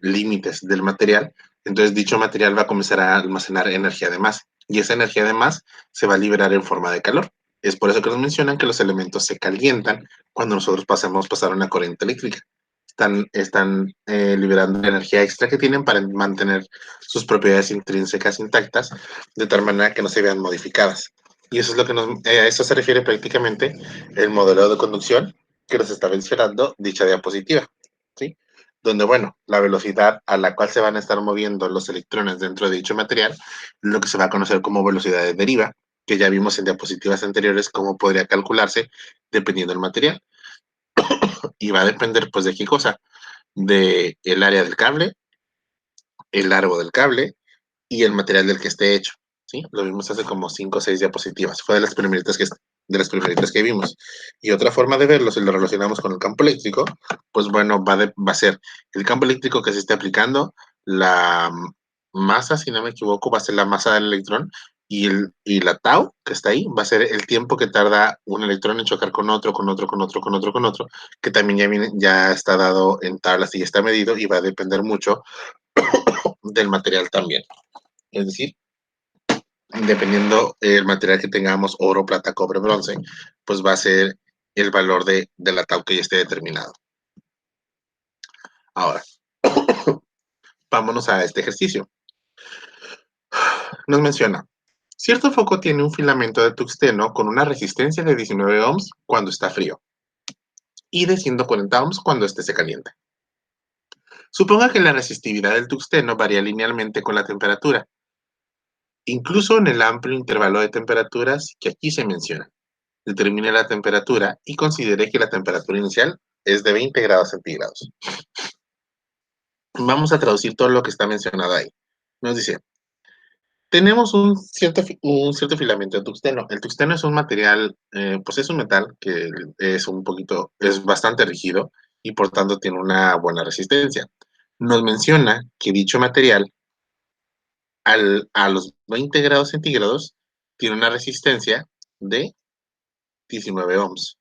límites del material, entonces dicho material va a comenzar a almacenar energía de más y esa energía de más se va a liberar en forma de calor. Es por eso que nos mencionan que los elementos se calientan cuando nosotros pasar una corriente eléctrica. Están liberando la energía extra que tienen para mantener sus propiedades intrínsecas intactas, de tal manera que no se vean modificadas. Y eso es lo que a eso se refiere prácticamente el modelo de conducción que nos está mencionando dicha diapositiva, ¿sí? Donde, bueno, la velocidad a la cual se van a estar moviendo los electrones dentro de dicho material, lo que se va a conocer como velocidad de deriva, que ya vimos en diapositivas anteriores cómo podría calcularse dependiendo del material. Y va a depender, pues, ¿de qué cosa? De el área del cable, el largo del cable y el material del que esté hecho, ¿sí? Lo vimos hace como 5 o 6 diapositivas. Fue de las primeritas que vimos. Y otra forma de verlo, si lo relacionamos con el campo eléctrico, pues bueno, va a ser el campo eléctrico que se esté aplicando, la masa, si no me equivoco, va a ser la masa del electrón, y la tau que está ahí va a ser el tiempo que tarda un electrón en chocar con otro, con otro, con otro, con otro, con otro, que también ya está dado en tablas y ya está medido y va a depender mucho del material también. Es decir, dependiendo el material que tengamos, oro, plata, cobre, bronce, pues va a ser el valor de la tau que ya esté determinado. Ahora, vámonos a este ejercicio. Nos menciona, Cierto foco tiene un filamento de tungsteno con una resistencia de 19 ohms cuando está frío y de 140 ohms cuando se calienta. Suponga que la resistividad del tungsteno varía linealmente con la temperatura, incluso en el amplio intervalo de temperaturas que aquí se menciona. Determine la temperatura y considere que la temperatura inicial es de 20 grados centígrados. Vamos a traducir todo lo que está mencionado ahí. Nos dice, tenemos un cierto filamento de tungsteno. El tungsteno es un material, pues es un metal que es bastante rígido y por tanto tiene una buena resistencia. Nos menciona que dicho material a los 20 grados centígrados tiene una resistencia de 19 ohms.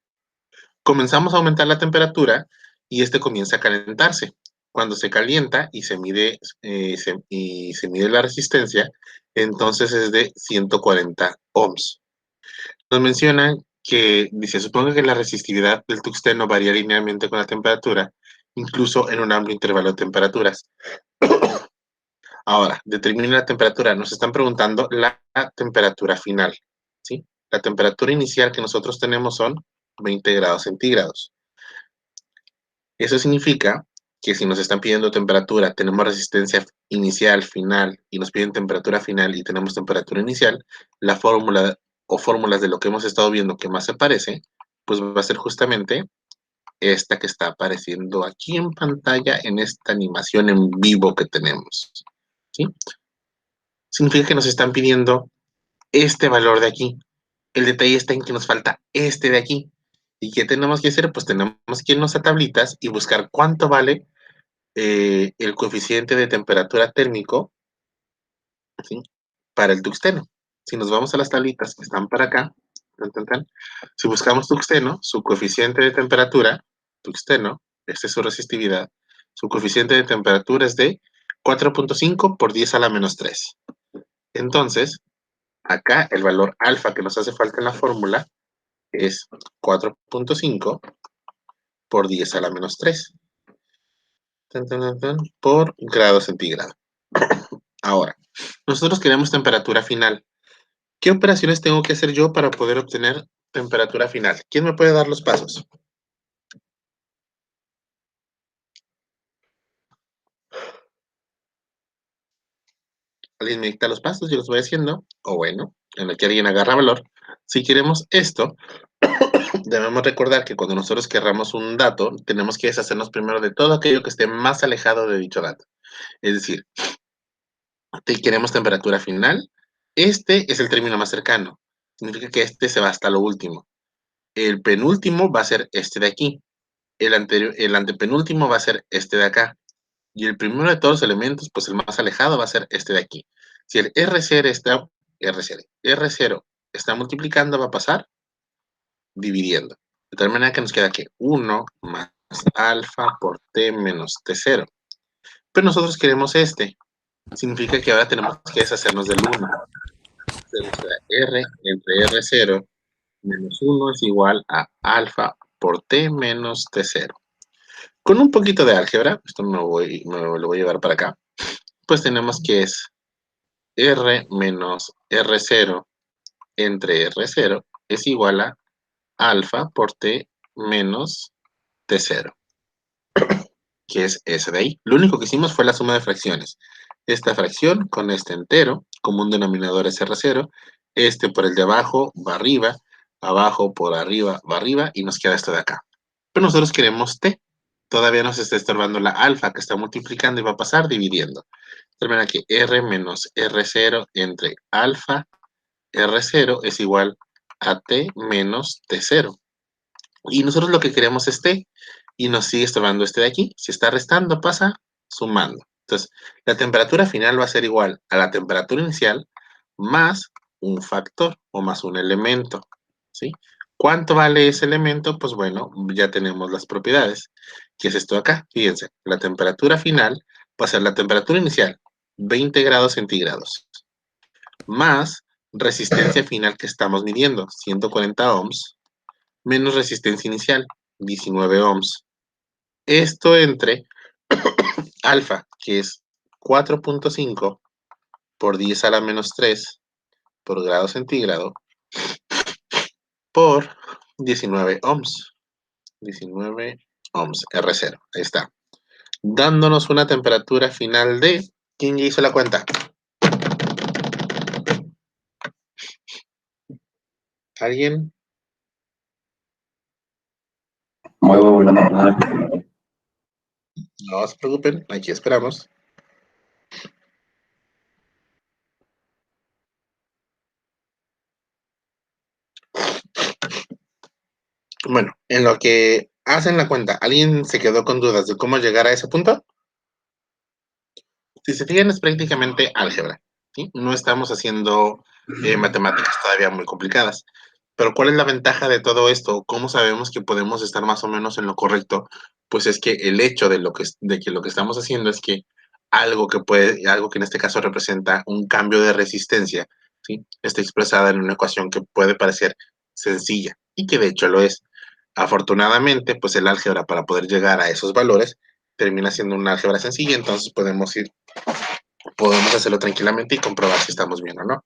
Comenzamos a aumentar la temperatura y comienza a calentarse. Cuando se calienta y se mide la resistencia, entonces es de 140 ohms. Nos mencionan que, dice, supongo que la resistividad del tungsteno varía linealmente con la temperatura, incluso en un amplio intervalo de temperaturas. Ahora, determina la temperatura. Nos están preguntando la temperatura final, ¿sí? La temperatura inicial que nosotros tenemos son 20 grados centígrados. Eso significa que si nos están pidiendo temperatura, tenemos resistencia inicial, final, y nos piden temperatura final y tenemos temperatura inicial, la fórmula o fórmulas de lo que hemos estado viendo que más se parece, pues va a ser justamente esta que está apareciendo aquí en pantalla en esta animación en vivo que tenemos, ¿sí? Significa que nos están pidiendo este valor de aquí. El detalle está en que nos falta este de aquí. ¿Y qué tenemos que hacer? Pues tenemos que irnos a tablitas y buscar cuánto vale el coeficiente de temperatura térmico, ¿sí? Para el tungsteno. Si nos vamos a las tablitas que están para acá, si buscamos tungsteno, su coeficiente de temperatura, tungsteno, esta es su resistividad, su coeficiente de temperatura es de 4.5 por 10 a la menos 3. Entonces, acá el valor alfa que nos hace falta en la fórmula es 4.5 por 10 a la menos 3 por grado centígrado. Ahora, nosotros queremos temperatura final. ¿Qué operaciones tengo que hacer yo para poder obtener temperatura final? ¿Quién me puede dar los pasos? ¿Alguien me dicta los pasos? Yo los voy haciendo. O bueno, en el que alguien agarra valor. Si queremos esto, debemos recordar que cuando nosotros querramos un dato, tenemos que deshacernos primero de todo aquello que esté más alejado de dicho dato. Es decir, queremos temperatura final. Este es el término más cercano. Significa que este se va hasta lo último. El penúltimo va a ser este de aquí. El antepenúltimo va a ser este de acá. Y el primero de todos los elementos, pues el más alejado va a ser este de aquí. Si el R0 está multiplicando, va a pasar dividiendo. De tal manera que nos queda que 1 más alfa por t menos t0. Pero nosotros queremos este. Significa que ahora tenemos que deshacernos del 1. R entre R0 menos 1 es igual a alfa por t menos t0. Con un poquito de álgebra, esto me lo voy a llevar para acá, pues tenemos que es R menos R0 entre R0 es igual a alfa por t menos t0, que es ese de ahí. Lo único que hicimos fue la suma de fracciones. Esta fracción con este entero, como un denominador es R0, este por el de abajo va arriba, abajo por arriba va arriba, y nos queda esto de acá. Pero nosotros queremos t. Todavía nos está estorbando la alfa que está multiplicando y va a pasar dividiendo. De manera que R menos R0 entre alfa R0 es igual a t menos t0. Y nosotros lo que queremos es t, y nos sigue estorbando este de aquí. Si está restando, pasa sumando. Entonces, la temperatura final va a ser igual a la temperatura inicial más un factor o más un elemento, ¿sí? ¿Cuánto vale ese elemento? Pues bueno, ya tenemos las propiedades, que es esto de acá. Fíjense, la temperatura final va a ser la temperatura inicial, 20 grados centígrados, más resistencia final que estamos midiendo, 140 ohms, menos resistencia inicial, 19 ohms. Esto entre alfa, que es 4.5 por 10 a la menos 3, por grado centígrado por 19 ohms. 19 ohms, R0. Ahí está. Dándonos una temperatura final de... ¿Quién ya hizo la cuenta? ¿Alguien? Voy volviendo a poner la calculadora. No se preocupen, aquí esperamos. Bueno, en lo que hacen la cuenta, ¿alguien se quedó con dudas de cómo llegar a ese punto? Si se fijan, es prácticamente álgebra, ¿sí? No estamos haciendo matemáticas todavía muy complicadas. Pero ¿cuál es la ventaja de todo esto? ¿Cómo sabemos que podemos estar más o menos en lo correcto? Pues es que el hecho de que lo que estamos haciendo es que algo que en este caso representa un cambio de resistencia, ¿sí? Está expresada en una ecuación que puede parecer sencilla y que de hecho lo es. Afortunadamente, pues el álgebra para poder llegar a esos valores termina siendo una álgebra sencilla, entonces podemos hacerlo tranquilamente y comprobar si estamos bien o no.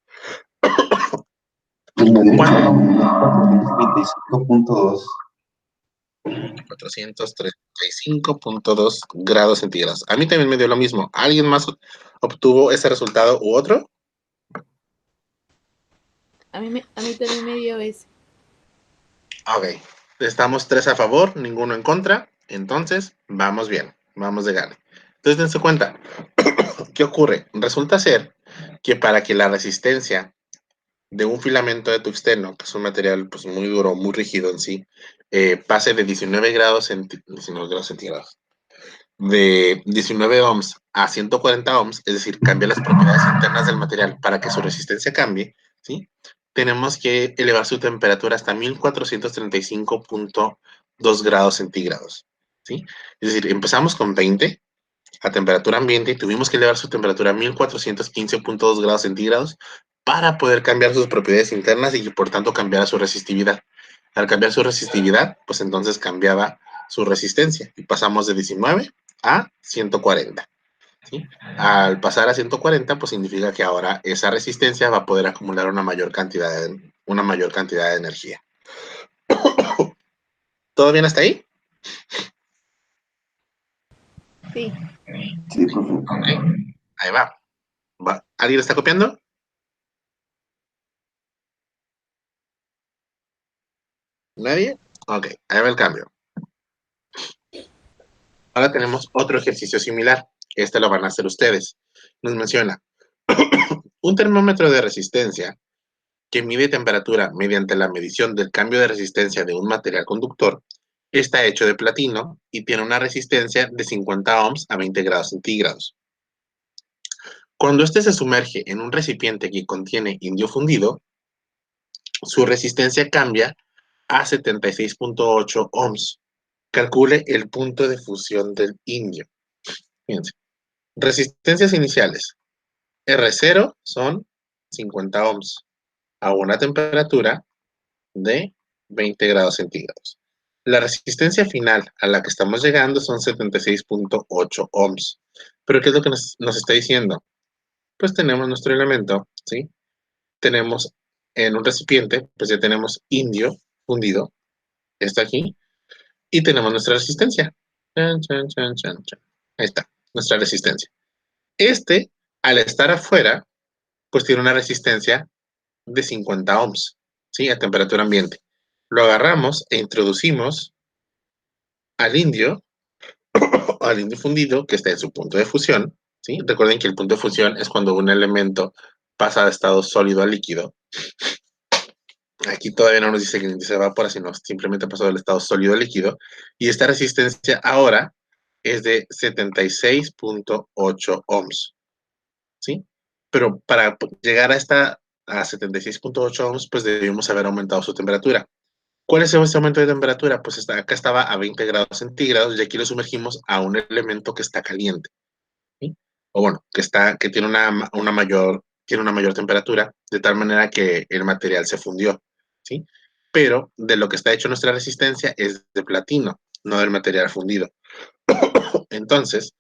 Pues me dio ¿Cuándo? 435.2. 435.2 grados centígrados. A mí también me dio lo mismo. ¿Alguien más obtuvo ese resultado u otro? A mí también me dio ese. Ok. Estamos 3 a favor, ninguno en contra. Entonces, vamos bien. Vamos de gane. Entonces, dense cuenta. ¿Qué ocurre? Resulta ser que para que la resistencia de un filamento de tungsteno, que es un material pues, muy duro, muy rígido en sí, pase de 19 grados centígrados, de 19 ohms a 140 ohms, es decir, cambia las propiedades internas del material para que su resistencia cambie, ¿sí? Tenemos que elevar su temperatura hasta 1435.2 grados centígrados, ¿sí? Es decir, empezamos con 20 a temperatura ambiente y tuvimos que elevar su temperatura a 1415.2 grados centígrados para poder cambiar sus propiedades internas y por tanto cambiar su resistividad. Al cambiar su resistividad, pues entonces cambiaba su resistencia y pasamos de 19 a 140. ¿Sí? Al pasar a 140, pues significa que ahora esa resistencia va a poder acumular una mayor cantidad de energía. ¿Todo bien hasta ahí? Sí. Sí, profe. Ok, ahí va. ¿Alguien está copiando? ¿Nadie? Ok, ahí va el cambio. Ahora tenemos otro ejercicio similar. Este lo van a hacer ustedes. Nos menciona un termómetro de resistencia que mide temperatura mediante la medición del cambio de resistencia de un material conductor. Está hecho de platino y tiene una resistencia de 50 ohms a 20 grados centígrados. Cuando este se sumerge en un recipiente que contiene indio fundido, su resistencia cambia a 76.8 ohms. Calcule el punto de fusión del indio. Fíjense. Resistencias iniciales. R0 son 50 ohms a una temperatura de 20 grados centígrados. La resistencia final a la que estamos llegando son 76.8 ohms. ¿Pero qué es lo que nos está diciendo? Pues tenemos nuestro elemento, ¿sí? Tenemos en un recipiente, pues ya tenemos indio fundido, está aquí, y tenemos nuestra resistencia. Chan, chan, chan, chan, chan. Ahí está, nuestra resistencia. Al estar afuera, pues tiene una resistencia de 50 ohms, ¿sí? A temperatura ambiente. Lo agarramos e introducimos al indio, al indio fundido, que está en su punto de fusión, ¿sí? Recuerden que el punto de fusión es cuando un elemento pasa de estado sólido a líquido. Aquí todavía no nos dice que se evapora, sino simplemente pasó del estado sólido a líquido. Y esta resistencia ahora es de 76.8 ohms, ¿sí? Pero para llegar a 76.8 ohms, pues debemos haber aumentado su temperatura. ¿Cuál es ese aumento de temperatura? Pues acá estaba a 20 grados centígrados y aquí lo sumergimos a un elemento que está caliente, ¿sí? O bueno, que tiene tiene una mayor temperatura, de tal manera que el material se fundió, ¿sí? Pero de lo que está hecho nuestra resistencia es de platino, no del material fundido. Entonces,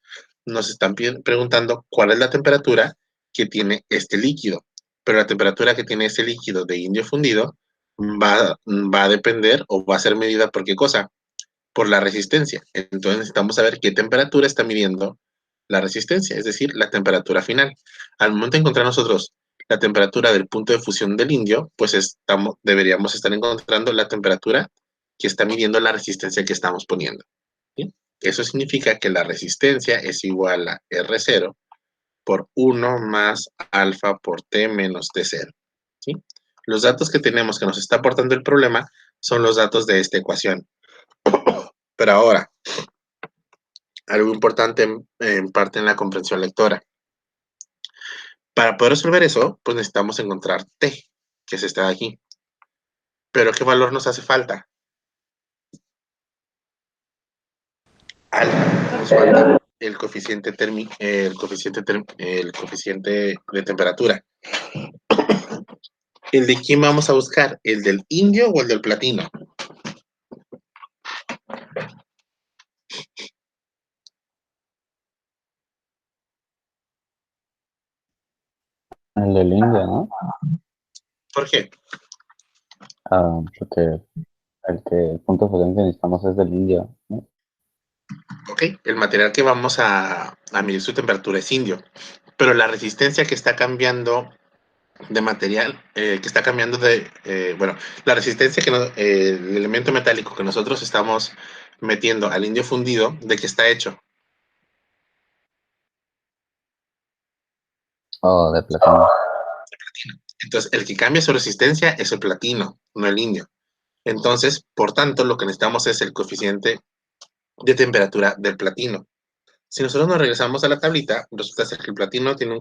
nos están preguntando cuál es la temperatura que tiene este líquido. pero la temperatura que tiene ese líquido de indio fundido va a depender o va a ser medida por qué cosa, por la resistencia. Entonces necesitamos saber qué temperatura está midiendo la resistencia, es decir, la temperatura final. Al momento de encontrar nosotros la temperatura del punto de fusión del indio, pues deberíamos estar encontrando la temperatura que está midiendo la resistencia que estamos poniendo. ¿Sí? Eso significa que la resistencia es igual a R0 por 1 más alfa por T menos T0. ¿Sí? Los datos que tenemos que nos está aportando el problema son los datos de esta ecuación. Pero ahora, algo importante en parte en la comprensión lectora. Para poder resolver eso, pues necesitamos encontrar T, que es este de aquí. Pero ¿qué valor nos hace falta? Alfa. Nos falta el coeficiente de temperatura. ¿El de quién vamos a buscar? ¿El del indio o el del platino? El del India, ¿no? ¿Por qué? Porque el punto de fusión que necesitamos es del India, ¿no? Ok, el material que vamos a medir su temperatura es indio, pero la resistencia que está cambiando de material, que está cambiando bueno, la resistencia el elemento metálico que nosotros estamos metiendo al indio fundido, ¿de qué está hecho? De platino. Entonces, el que cambia su resistencia es el platino, no el indio. Entonces, por tanto, lo que necesitamos es el coeficiente de temperatura del platino. Si nosotros nos regresamos a la tablita, resulta ser que el platino tiene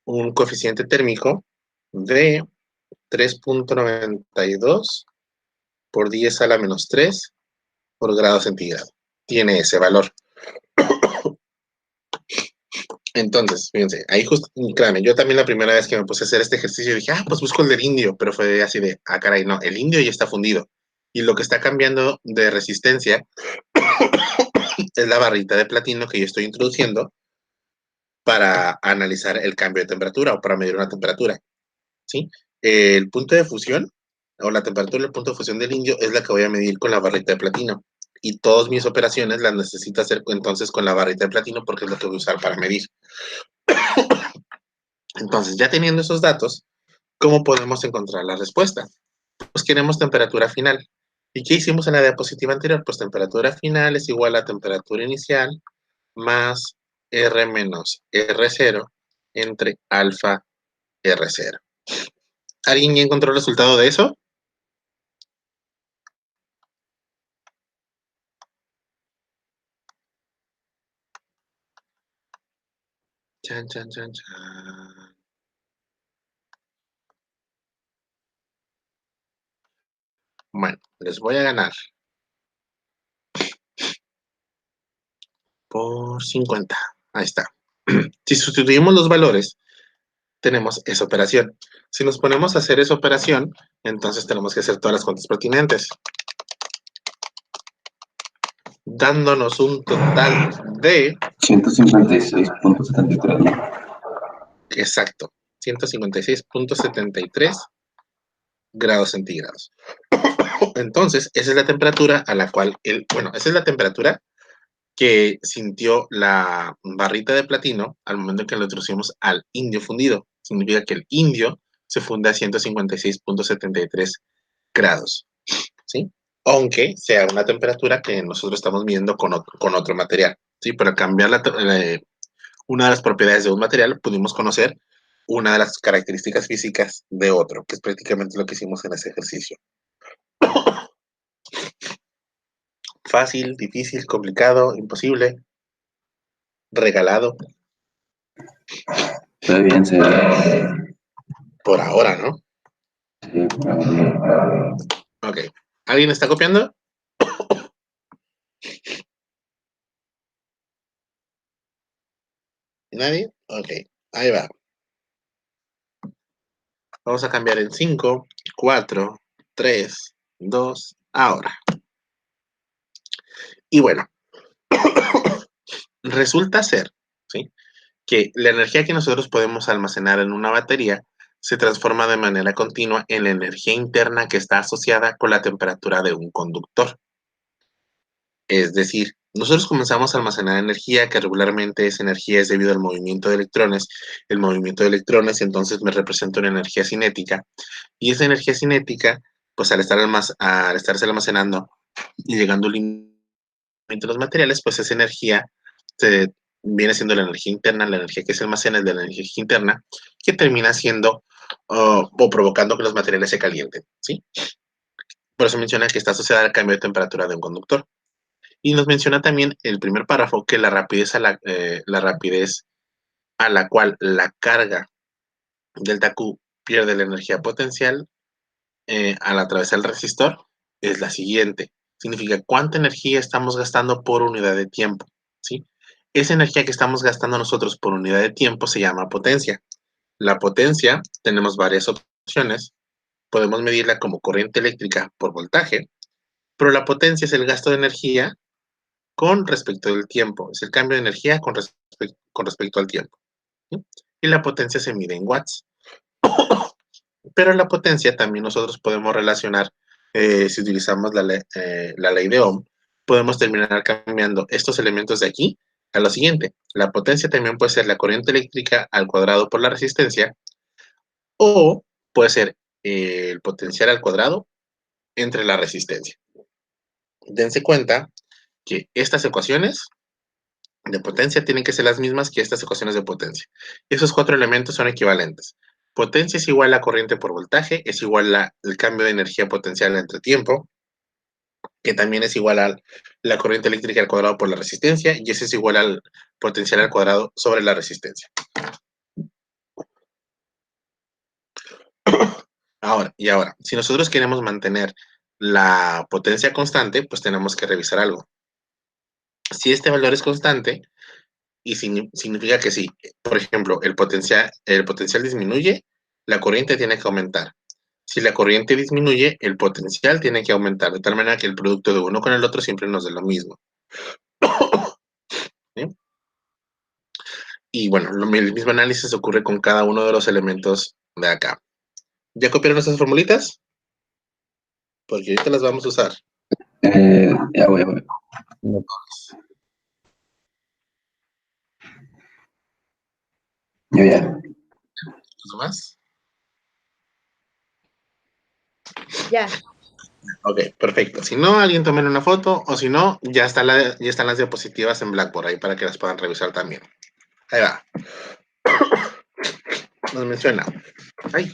un coeficiente térmico de 3.92 por 10 a la menos 3 por grado centígrado. Tiene ese valor. Entonces, fíjense, ahí justo, créanme, yo también la primera vez que me puse a hacer este ejercicio dije, pues busco el del indio, pero fue así de, caray, no, el indio ya está fundido. Y lo que está cambiando de resistencia es la barrita de platino que yo estoy introduciendo para analizar el cambio de temperatura o para medir una temperatura, ¿sí? El punto de fusión o la temperatura del punto de fusión del indio es la que voy a medir con la barrita de platino. Y todas mis operaciones las necesito hacer entonces con la barrita de platino porque es lo que voy a usar para medir. Entonces, ya teniendo esos datos, ¿cómo podemos encontrar la respuesta? Pues queremos temperatura final. ¿Y qué hicimos en la diapositiva anterior? Pues temperatura final es igual a temperatura inicial más R menos R0 entre alfa R0. ¿Alguien ya encontró el resultado de eso? Chan, chan, chan, chan. Bueno, les voy a ganar por 50. Ahí está. Si sustituimos los valores, tenemos esa operación. Si nos ponemos a hacer esa operación, entonces tenemos que hacer todas las cuentas pertinentes. Dándonos un total de... 156.73. Exacto, 156.73 grados centígrados. Entonces, esa es la temperatura a la cual esa es la temperatura que sintió la barrita de platino al momento en que lo introducimos al indio fundido. Significa que el indio se funde a 156.73 grados, ¿sí? Aunque sea una temperatura que nosotros estamos midiendo con otro material, ¿sí? Para cambiar una de las propiedades de un material, pudimos conocer una de las características físicas de otro, que es prácticamente lo que hicimos en ese ejercicio. Fácil, difícil, complicado, imposible, regalado. Está bien, se ve. Por ahora, ¿no? Sí, pero- Ok. ¿Alguien está copiando? ¿Nadie? Ok. Ahí va. Vamos a cambiar en 5, 4, 3, 2, ahora. Y bueno, resulta ser, ¿sí? que la energía que nosotros podemos almacenar en una batería se transforma de manera continua en la energía interna que está asociada con la temperatura de un conductor. Es decir, nosotros comenzamos a almacenar energía, que regularmente esa energía es debido al movimiento de electrones. El movimiento de electrones entonces me representa una energía cinética. Y esa energía cinética, pues al estarse almacenando y llegando al límite de los materiales, pues esa energía se, viene siendo la energía interna, la energía que se almacena es de la energía interna, que termina siendo o provocando que los materiales se calienten, ¿sí? Por eso menciona que está asociada al cambio de temperatura de un conductor. Y nos menciona también el primer párrafo que la rapidez a la cual la carga delta Q pierde la energía potencial al atravesar el resistor es la siguiente. Significa cuánta energía estamos gastando por unidad de tiempo, ¿sí? Esa energía que estamos gastando nosotros por unidad de tiempo se llama potencia. La potencia, tenemos varias opciones. Podemos medirla como corriente eléctrica por voltaje, pero la potencia es el gasto de energía con respecto del tiempo. Es el cambio de energía con respecto al tiempo, ¿sí? Y la potencia se mide en watts. Pero la potencia también nosotros podemos relacionar, si utilizamos la ley de Ohm, podemos terminar cambiando estos elementos de aquí a lo siguiente. La potencia también puede ser la corriente eléctrica al cuadrado por la resistencia, o puede ser el potencial al cuadrado entre la resistencia. Dense cuenta que estas ecuaciones de potencia tienen que ser las mismas que estas ecuaciones de potencia. Esos 4 elementos son equivalentes. Potencia es igual a corriente por voltaje, es igual a el cambio de energía potencial entre tiempo, que también es igual a la corriente eléctrica al cuadrado por la resistencia, y ese es igual al potencial al cuadrado sobre la resistencia. Ahora, si nosotros queremos mantener la potencia constante, pues tenemos que revisar algo. Si este valor es constante, y significa que si, por ejemplo, el potencial disminuye, la corriente tiene que aumentar. Si la corriente disminuye, el potencial tiene que aumentar, de tal manera que el producto de uno con el otro siempre nos dé lo mismo. ¿Sí? Y bueno, el mismo análisis ocurre con cada uno de los elementos de acá. ¿Ya copiaron esas formulitas? Porque ahorita las vamos a usar. Ya voy. Yo ya. ¿Los más? Ya. Ok, perfecto. Si no, alguien tomen una foto, o si no, ya están las diapositivas en Blackboard ahí para que las puedan revisar también. Ahí va. Nos menciona. Ay.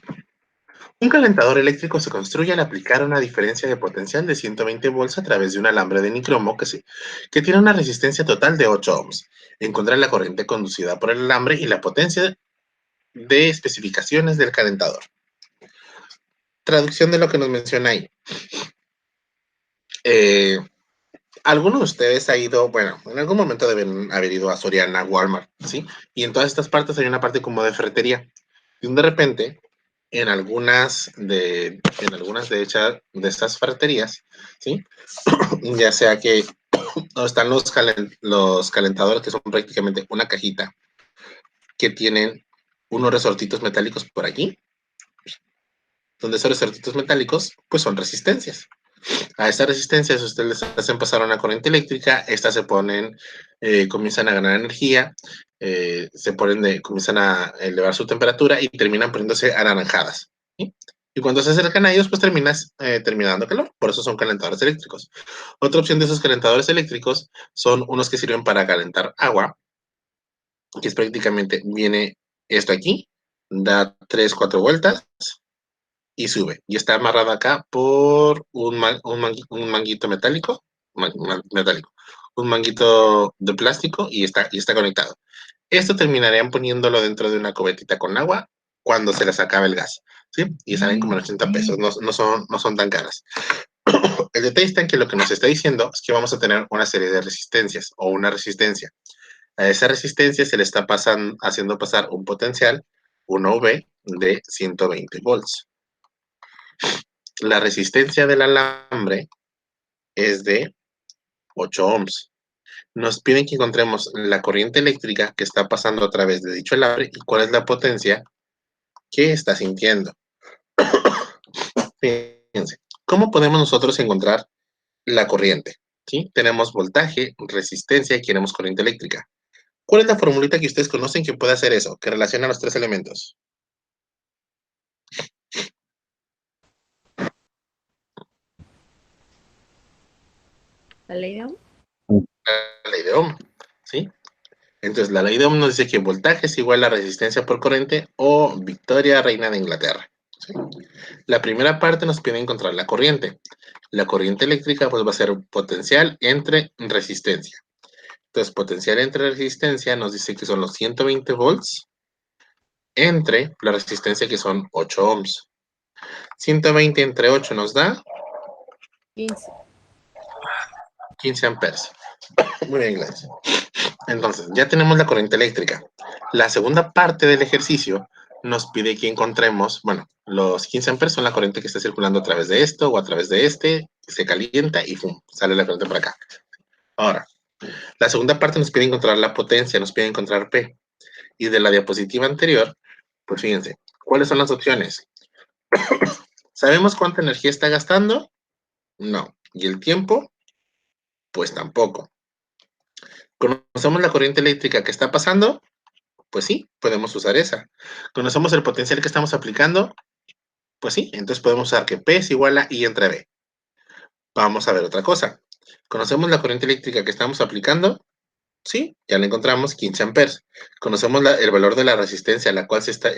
Un calentador eléctrico se construye al aplicar una diferencia de potencial de 120 volts a través de un alambre de nicromo que tiene una resistencia total de 8 ohms. Encontrar la corriente conducida por el alambre y la potencia de especificaciones del calentador. Traducción de lo que nos menciona ahí. ¿Alguno de ustedes ha ido, bueno, en algún momento deben haber ido a Soriana, Walmart, ¿sí? Y en todas estas partes hay una parte como de ferretería. Y de repente, en algunas de estas ferreterías, ¿sí? Ya sea que están los calentadores, que son prácticamente una cajita, que tienen unos resortitos metálicos por aquí, donde esos resortitos metálicos, pues son resistencias. A estas resistencias ustedes les hacen pasar una corriente eléctrica, estas se ponen, comienzan a ganar energía, comienzan a elevar su temperatura y terminan poniéndose anaranjadas, ¿sí? Y cuando se acercan a ellos, pues termina dando calor. Por eso son calentadores eléctricos. Otra opción de esos calentadores eléctricos son unos que sirven para calentar agua, que es prácticamente, viene esto aquí, da 3, 4 vueltas y sube. Y está amarrado acá por un manguito metálico, un manguito de plástico y está conectado. Esto terminarían poniéndolo dentro de una cubetita con agua cuando se les acabe el gas, ¿sí? Y salen como en 80 pesos, no son tan caras. El detalle está en que lo que nos está diciendo es que vamos a tener una serie de resistencias o una resistencia. A esa resistencia se le está haciendo pasar un potencial, un V de 120 volts. La resistencia del alambre es de 8 ohms. nos piden que encontremos la corriente eléctrica que está pasando a través de dicho alambre y cuál es la potencia que está sintiendo. Fíjense, ¿cómo podemos nosotros encontrar la corriente? ¿Sí? Tenemos voltaje, resistencia y queremos corriente eléctrica. ¿Cuál es la formulita que ustedes conocen que puede hacer eso, que relaciona los tres elementos? ¿La ley de Ohm? La ley de Ohm, ¿sí? Entonces, la ley de Ohm nos dice que voltaje es igual a resistencia por corriente o Victoria, reina de Inglaterra. ¿Sí? La primera parte nos pide encontrar la corriente. La corriente eléctrica pues va a ser potencial entre resistencia. Entonces, potencial entre resistencia nos dice que son los 120 volts entre la resistencia que son 8 ohms. 120 entre 8 nos da 15. 15 amperes. Muy bien, Gladys. Entonces, ya tenemos la corriente eléctrica. La segunda parte del ejercicio nos pide que encontremos, bueno, los 15 amperes son la corriente que está circulando a través de esto o a través de este, se calienta y ¡fum! Sale la corriente por acá. Ahora, la segunda parte nos pide encontrar la potencia, nos pide encontrar P. Y de la diapositiva anterior, pues fíjense, ¿cuáles son las opciones? ¿Sabemos cuánta energía está gastando? No. ¿Y el tiempo? Pues tampoco. ¿Conocemos la corriente eléctrica que está pasando? Pues sí, podemos usar esa. ¿Conocemos el potencial que estamos aplicando? Pues sí, entonces podemos usar que P es igual a I entre B. Vamos a ver otra cosa. ¿Conocemos la corriente eléctrica que estamos aplicando? Sí, ya la encontramos, 15 amperes. ¿Conocemos el valor de la resistencia en la cual se está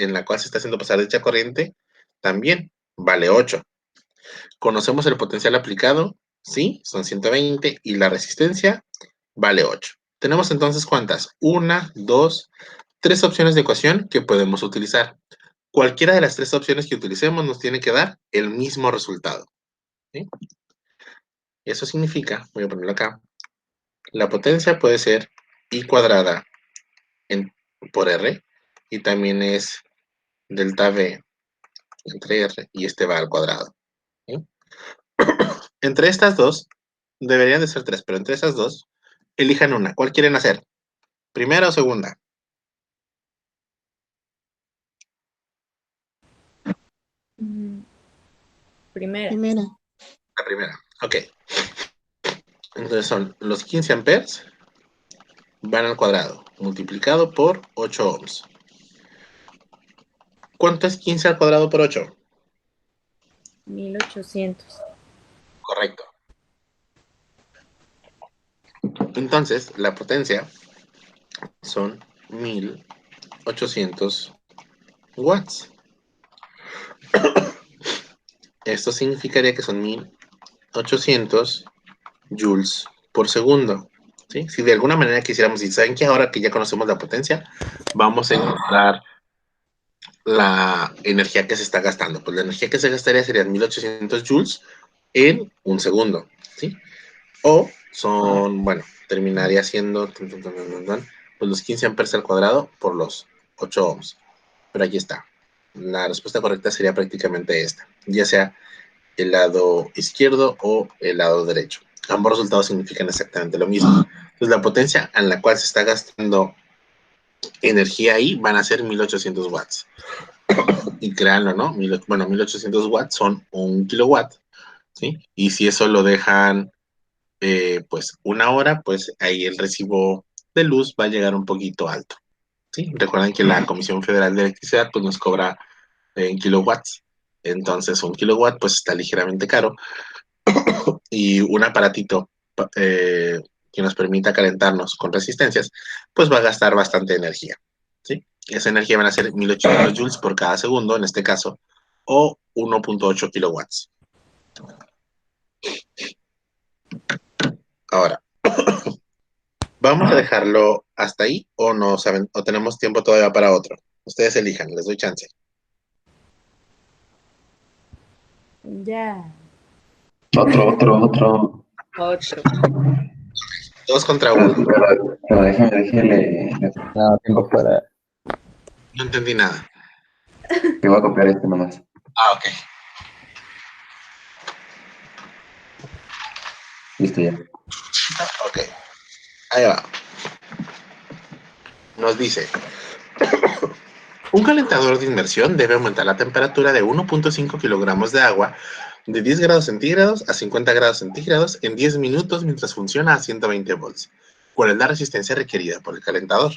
haciendo pasar dicha corriente? También, vale 8. ¿Conocemos el potencial aplicado? Sí, son 120. Y la resistencia vale 8. Tenemos entonces, ¿cuántas? 1, 2, 3 opciones de ecuación que podemos utilizar. Cualquiera de las 3 opciones que utilicemos nos tiene que dar el mismo resultado. ¿Sí? Eso significa, voy a ponerlo acá, la potencia puede ser I cuadrada por R y también es delta V entre R y este va al cuadrado. ¿Sí? Entre estas dos, deberían de ser 3, pero entre esas dos, elijan una. ¿Cuál quieren hacer? ¿Primera o segunda? Primera. Primera. La primera. Ok. Entonces son los 15 amperes van al cuadrado, multiplicado por 8 ohms. ¿Cuánto es 15 al cuadrado por 8? 1800. Correcto. Entonces, la potencia son 1800 watts. Esto significaría que son 1800 joules por segundo. ¿Sí? Si de alguna manera quisiéramos, y saben que ahora que ya conocemos la potencia, vamos a encontrar la energía que se está gastando. Pues la energía que se gastaría serían 1800 joules en un segundo. ¿Sí? O son, bueno, terminaría siendo pues los 15 amperes al cuadrado por los 8 ohms. Pero aquí está. La respuesta correcta sería prácticamente esta, ya sea el lado izquierdo o el lado derecho. Ambos resultados significan exactamente lo mismo. Entonces, la potencia en la cual se está gastando energía ahí van a ser 1800 watts. Y créanlo, ¿no? 1800 watts son 1 kilowatt, ¿sí? Y si eso lo dejan pues 1 hora, pues ahí el recibo de luz va a llegar un poquito alto. ¿Sí? Recuerden que la Comisión Federal de Electricidad pues nos cobra en kilowatts, entonces 1 kilowatt pues está ligeramente caro y un aparatito que nos permita calentarnos con resistencias pues va a gastar bastante energía. ¿Sí? Esa energía van a ser 1800 joules por cada segundo en este caso o 1.8 kilowatts. Ahora, ¿vamos a dejarlo hasta ahí o no saben o tenemos tiempo todavía para otro? Ustedes elijan, les doy chance. Ya. Otro. Otro. 2 contra 1. Pero déjeme, No, tiempo fuera. No entendí nada. que voy a copiar este nomás. Ah, ok. Listo ya. Ok. Ahí va. Nos dice, un calentador de inmersión debe aumentar la temperatura de 1.5 kilogramos de agua de 10 grados centígrados a 50 grados centígrados en 10 minutos mientras funciona a 120 volts. ¿Cuál es la resistencia requerida por el calentador?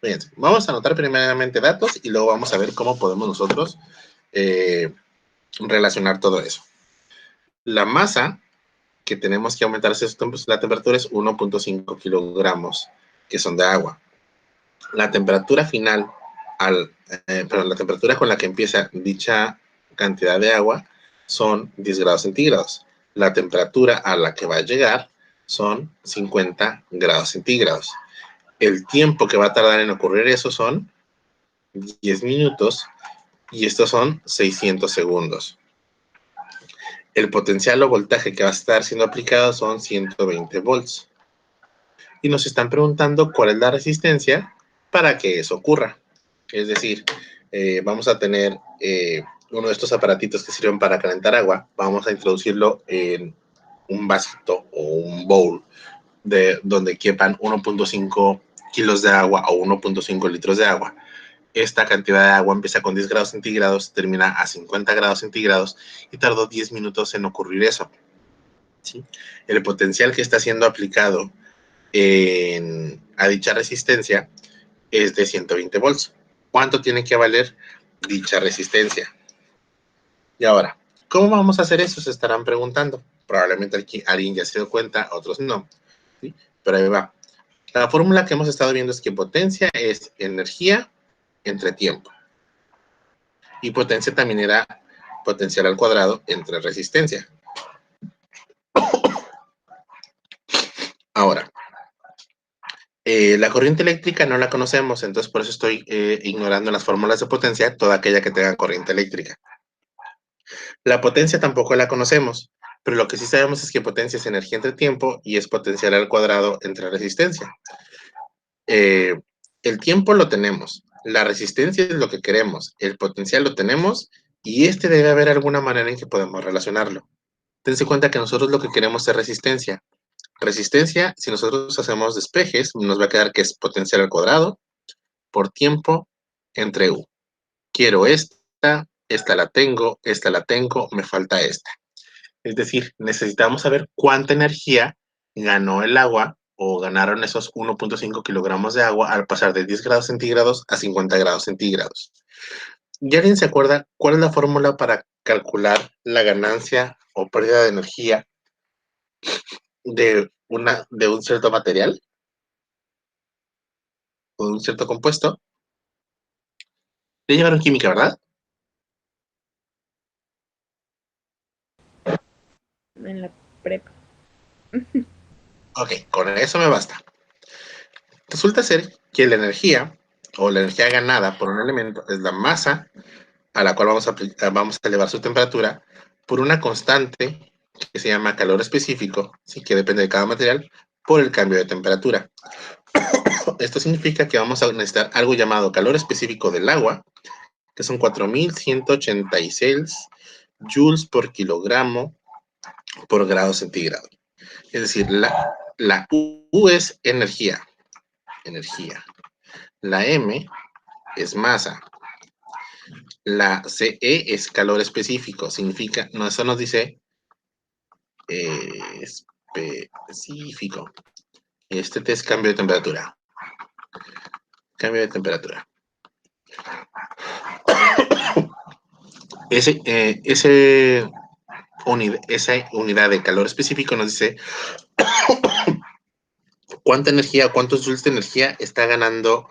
Fíjense, vamos a anotar primeramente datos y luego vamos a ver cómo podemos nosotros relacionar todo eso. La masa que tenemos que aumentar la temperatura es 1.5 kilogramos, que son de agua. La temperatura final, la temperatura con la que empieza dicha cantidad de agua son 10 grados centígrados. La temperatura a la que va a llegar son 50 grados centígrados. El tiempo que va a tardar en ocurrir eso son 10 minutos y estos son 600 segundos. El potencial o voltaje que va a estar siendo aplicado son 120 volts. Y nos están preguntando cuál es la resistencia para que eso ocurra. Es decir, vamos a tener uno de estos aparatitos que sirven para calentar agua. Vamos a introducirlo en un vasito o un bowl donde quepan 1.5 kilos de agua o 1.5 litros de agua. Esta cantidad de agua empieza con 10 grados centígrados, termina a 50 grados centígrados y tardó 10 minutos en ocurrir eso. ¿Sí? El potencial que está siendo aplicado a dicha resistencia es de 120 volts. ¿Cuánto tiene que valer dicha resistencia? Y ahora, ¿cómo vamos a hacer eso? Se estarán preguntando. Probablemente aquí alguien ya se dio cuenta, otros no. ¿Sí? Pero ahí va. La fórmula que hemos estado viendo es que potencia es energía entre tiempo. Y potencia también era potencial al cuadrado entre resistencia. Ahora, la corriente eléctrica no la conocemos, entonces por eso estoy ignorando las fórmulas de potencia, toda aquella que tenga corriente eléctrica. La potencia tampoco la conocemos, pero lo que sí sabemos es que potencia es energía entre tiempo y es potencial al cuadrado entre resistencia. El tiempo lo tenemos, la resistencia es lo que queremos, el potencial lo tenemos y debe haber alguna manera en que podemos relacionarlo. Dense cuenta que nosotros lo que queremos es resistencia. Resistencia, si nosotros hacemos despejes, nos va a quedar que es potencial al cuadrado por tiempo entre U. Quiero esta la tengo, me falta esta. Es decir, necesitamos saber cuánta energía ganó el agua o ganaron esos 1.5 kilogramos de agua al pasar de 10 grados centígrados a 50 grados centígrados. ¿Y alguien se acuerda cuál es la fórmula para calcular la ganancia o pérdida de energía de un cierto material o de un cierto compuesto? Ya llevaron química, ¿verdad? En la prepa. Ok, con eso me basta. Resulta ser que la energía o la energía ganada por un elemento es la masa a la cual vamos a elevar su temperatura por una constante que se llama calor específico, ¿sí? Que depende de cada material, por el cambio de temperatura. Esto significa que vamos a necesitar algo llamado calor específico del agua, que son 4.186 joules por kilogramo por grado centígrado. Es decir, la U es energía. La M es masa. La CE es calor específico. Significa, no, eso nos dice específico. Este es cambio de temperatura. Cambio de temperatura. Esa unidad de calor específico nos dice cuánta energía, cuántos joules de energía está ganando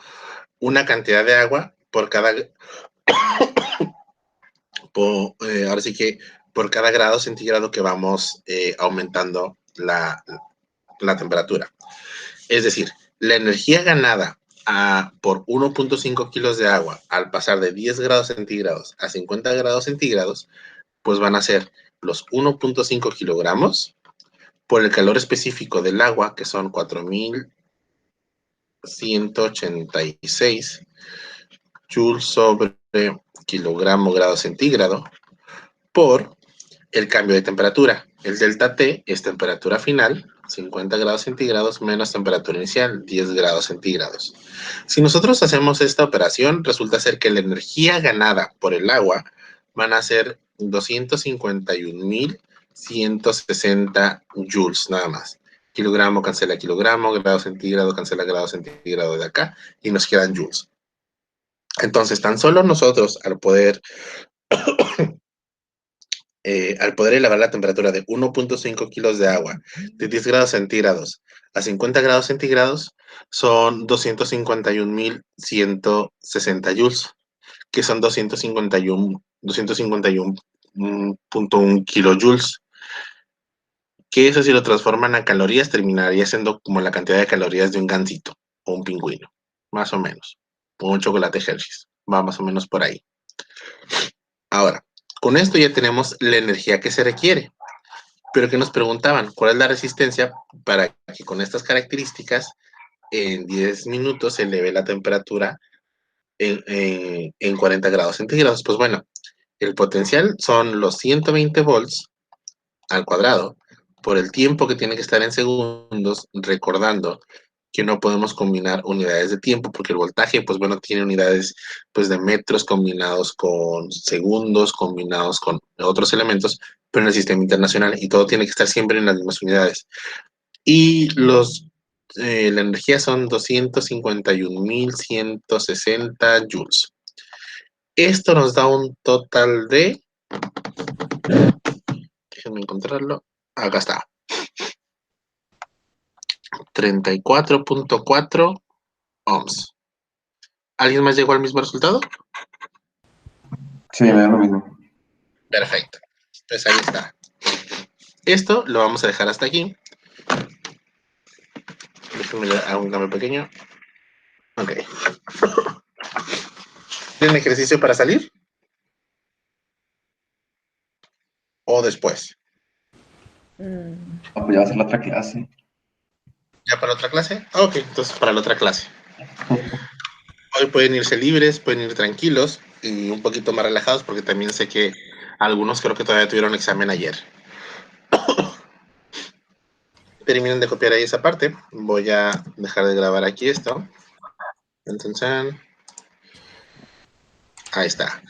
una cantidad de agua por cada ahora sí que por cada grado centígrado que vamos aumentando la temperatura. Es decir, la energía ganada por 1.5 kilos de agua al pasar de 10 grados centígrados a 50 grados centígrados, pues van a ser los 1.5 kilogramos por el calor específico del agua, que son 4.186 joules sobre kilogramo grado centígrado, por el cambio de temperatura. El delta T es temperatura final, 50 grados centígrados, menos temperatura inicial, 10 grados centígrados. Si nosotros hacemos esta operación, resulta ser que la energía ganada por el agua van a ser 251.160 joules nada más. Kilogramo cancela kilogramo, grado centígrado cancela grado centígrado de acá, y nos quedan joules. Entonces, tan solo nosotros, al poder elevar la temperatura de 1.5 kilos de agua de 10 grados centígrados a 50 grados centígrados, son 251.160 joules, que son 251.1 kilojoules, que eso si lo transforman a calorías terminaría siendo como la cantidad de calorías de un gansito o un pingüino, más o menos, o un chocolate Hershey's, va más o menos por ahí. Ahora, con esto ya tenemos la energía que se requiere, pero que nos preguntaban, ¿cuál es la resistencia para que con estas características en 10 minutos se eleve la temperatura en 40 grados centígrados? Pues bueno, el potencial son los 120 volts al cuadrado por el tiempo que tiene que estar en segundos, recordando que no podemos combinar unidades de tiempo porque el voltaje, pues bueno, tiene unidades pues de metros combinados con segundos, combinados con otros elementos, pero en el sistema internacional, y todo tiene que estar siempre en las mismas unidades. Y la energía son 251.160 joules. Esto nos da un total de, déjenme encontrarlo, acá está, 34.4 ohms. ¿Alguien más llegó al mismo resultado? Sí, me da lo mismo. Perfecto. Pues ahí está. Esto lo vamos a dejar hasta aquí. Déjenme hacer un cambio pequeño. Ok. ¿Tienen ejercicio para salir? ¿O después? Ah, pues ya va a ser la otra clase. ¿Ya para otra clase? Ok, entonces para la otra clase. Hoy pueden irse libres, pueden ir tranquilos y un poquito más relajados porque también sé que algunos creo que todavía tuvieron examen ayer. Terminen de copiar ahí esa parte. Voy a dejar de grabar aquí esto. Entonces, ahí está.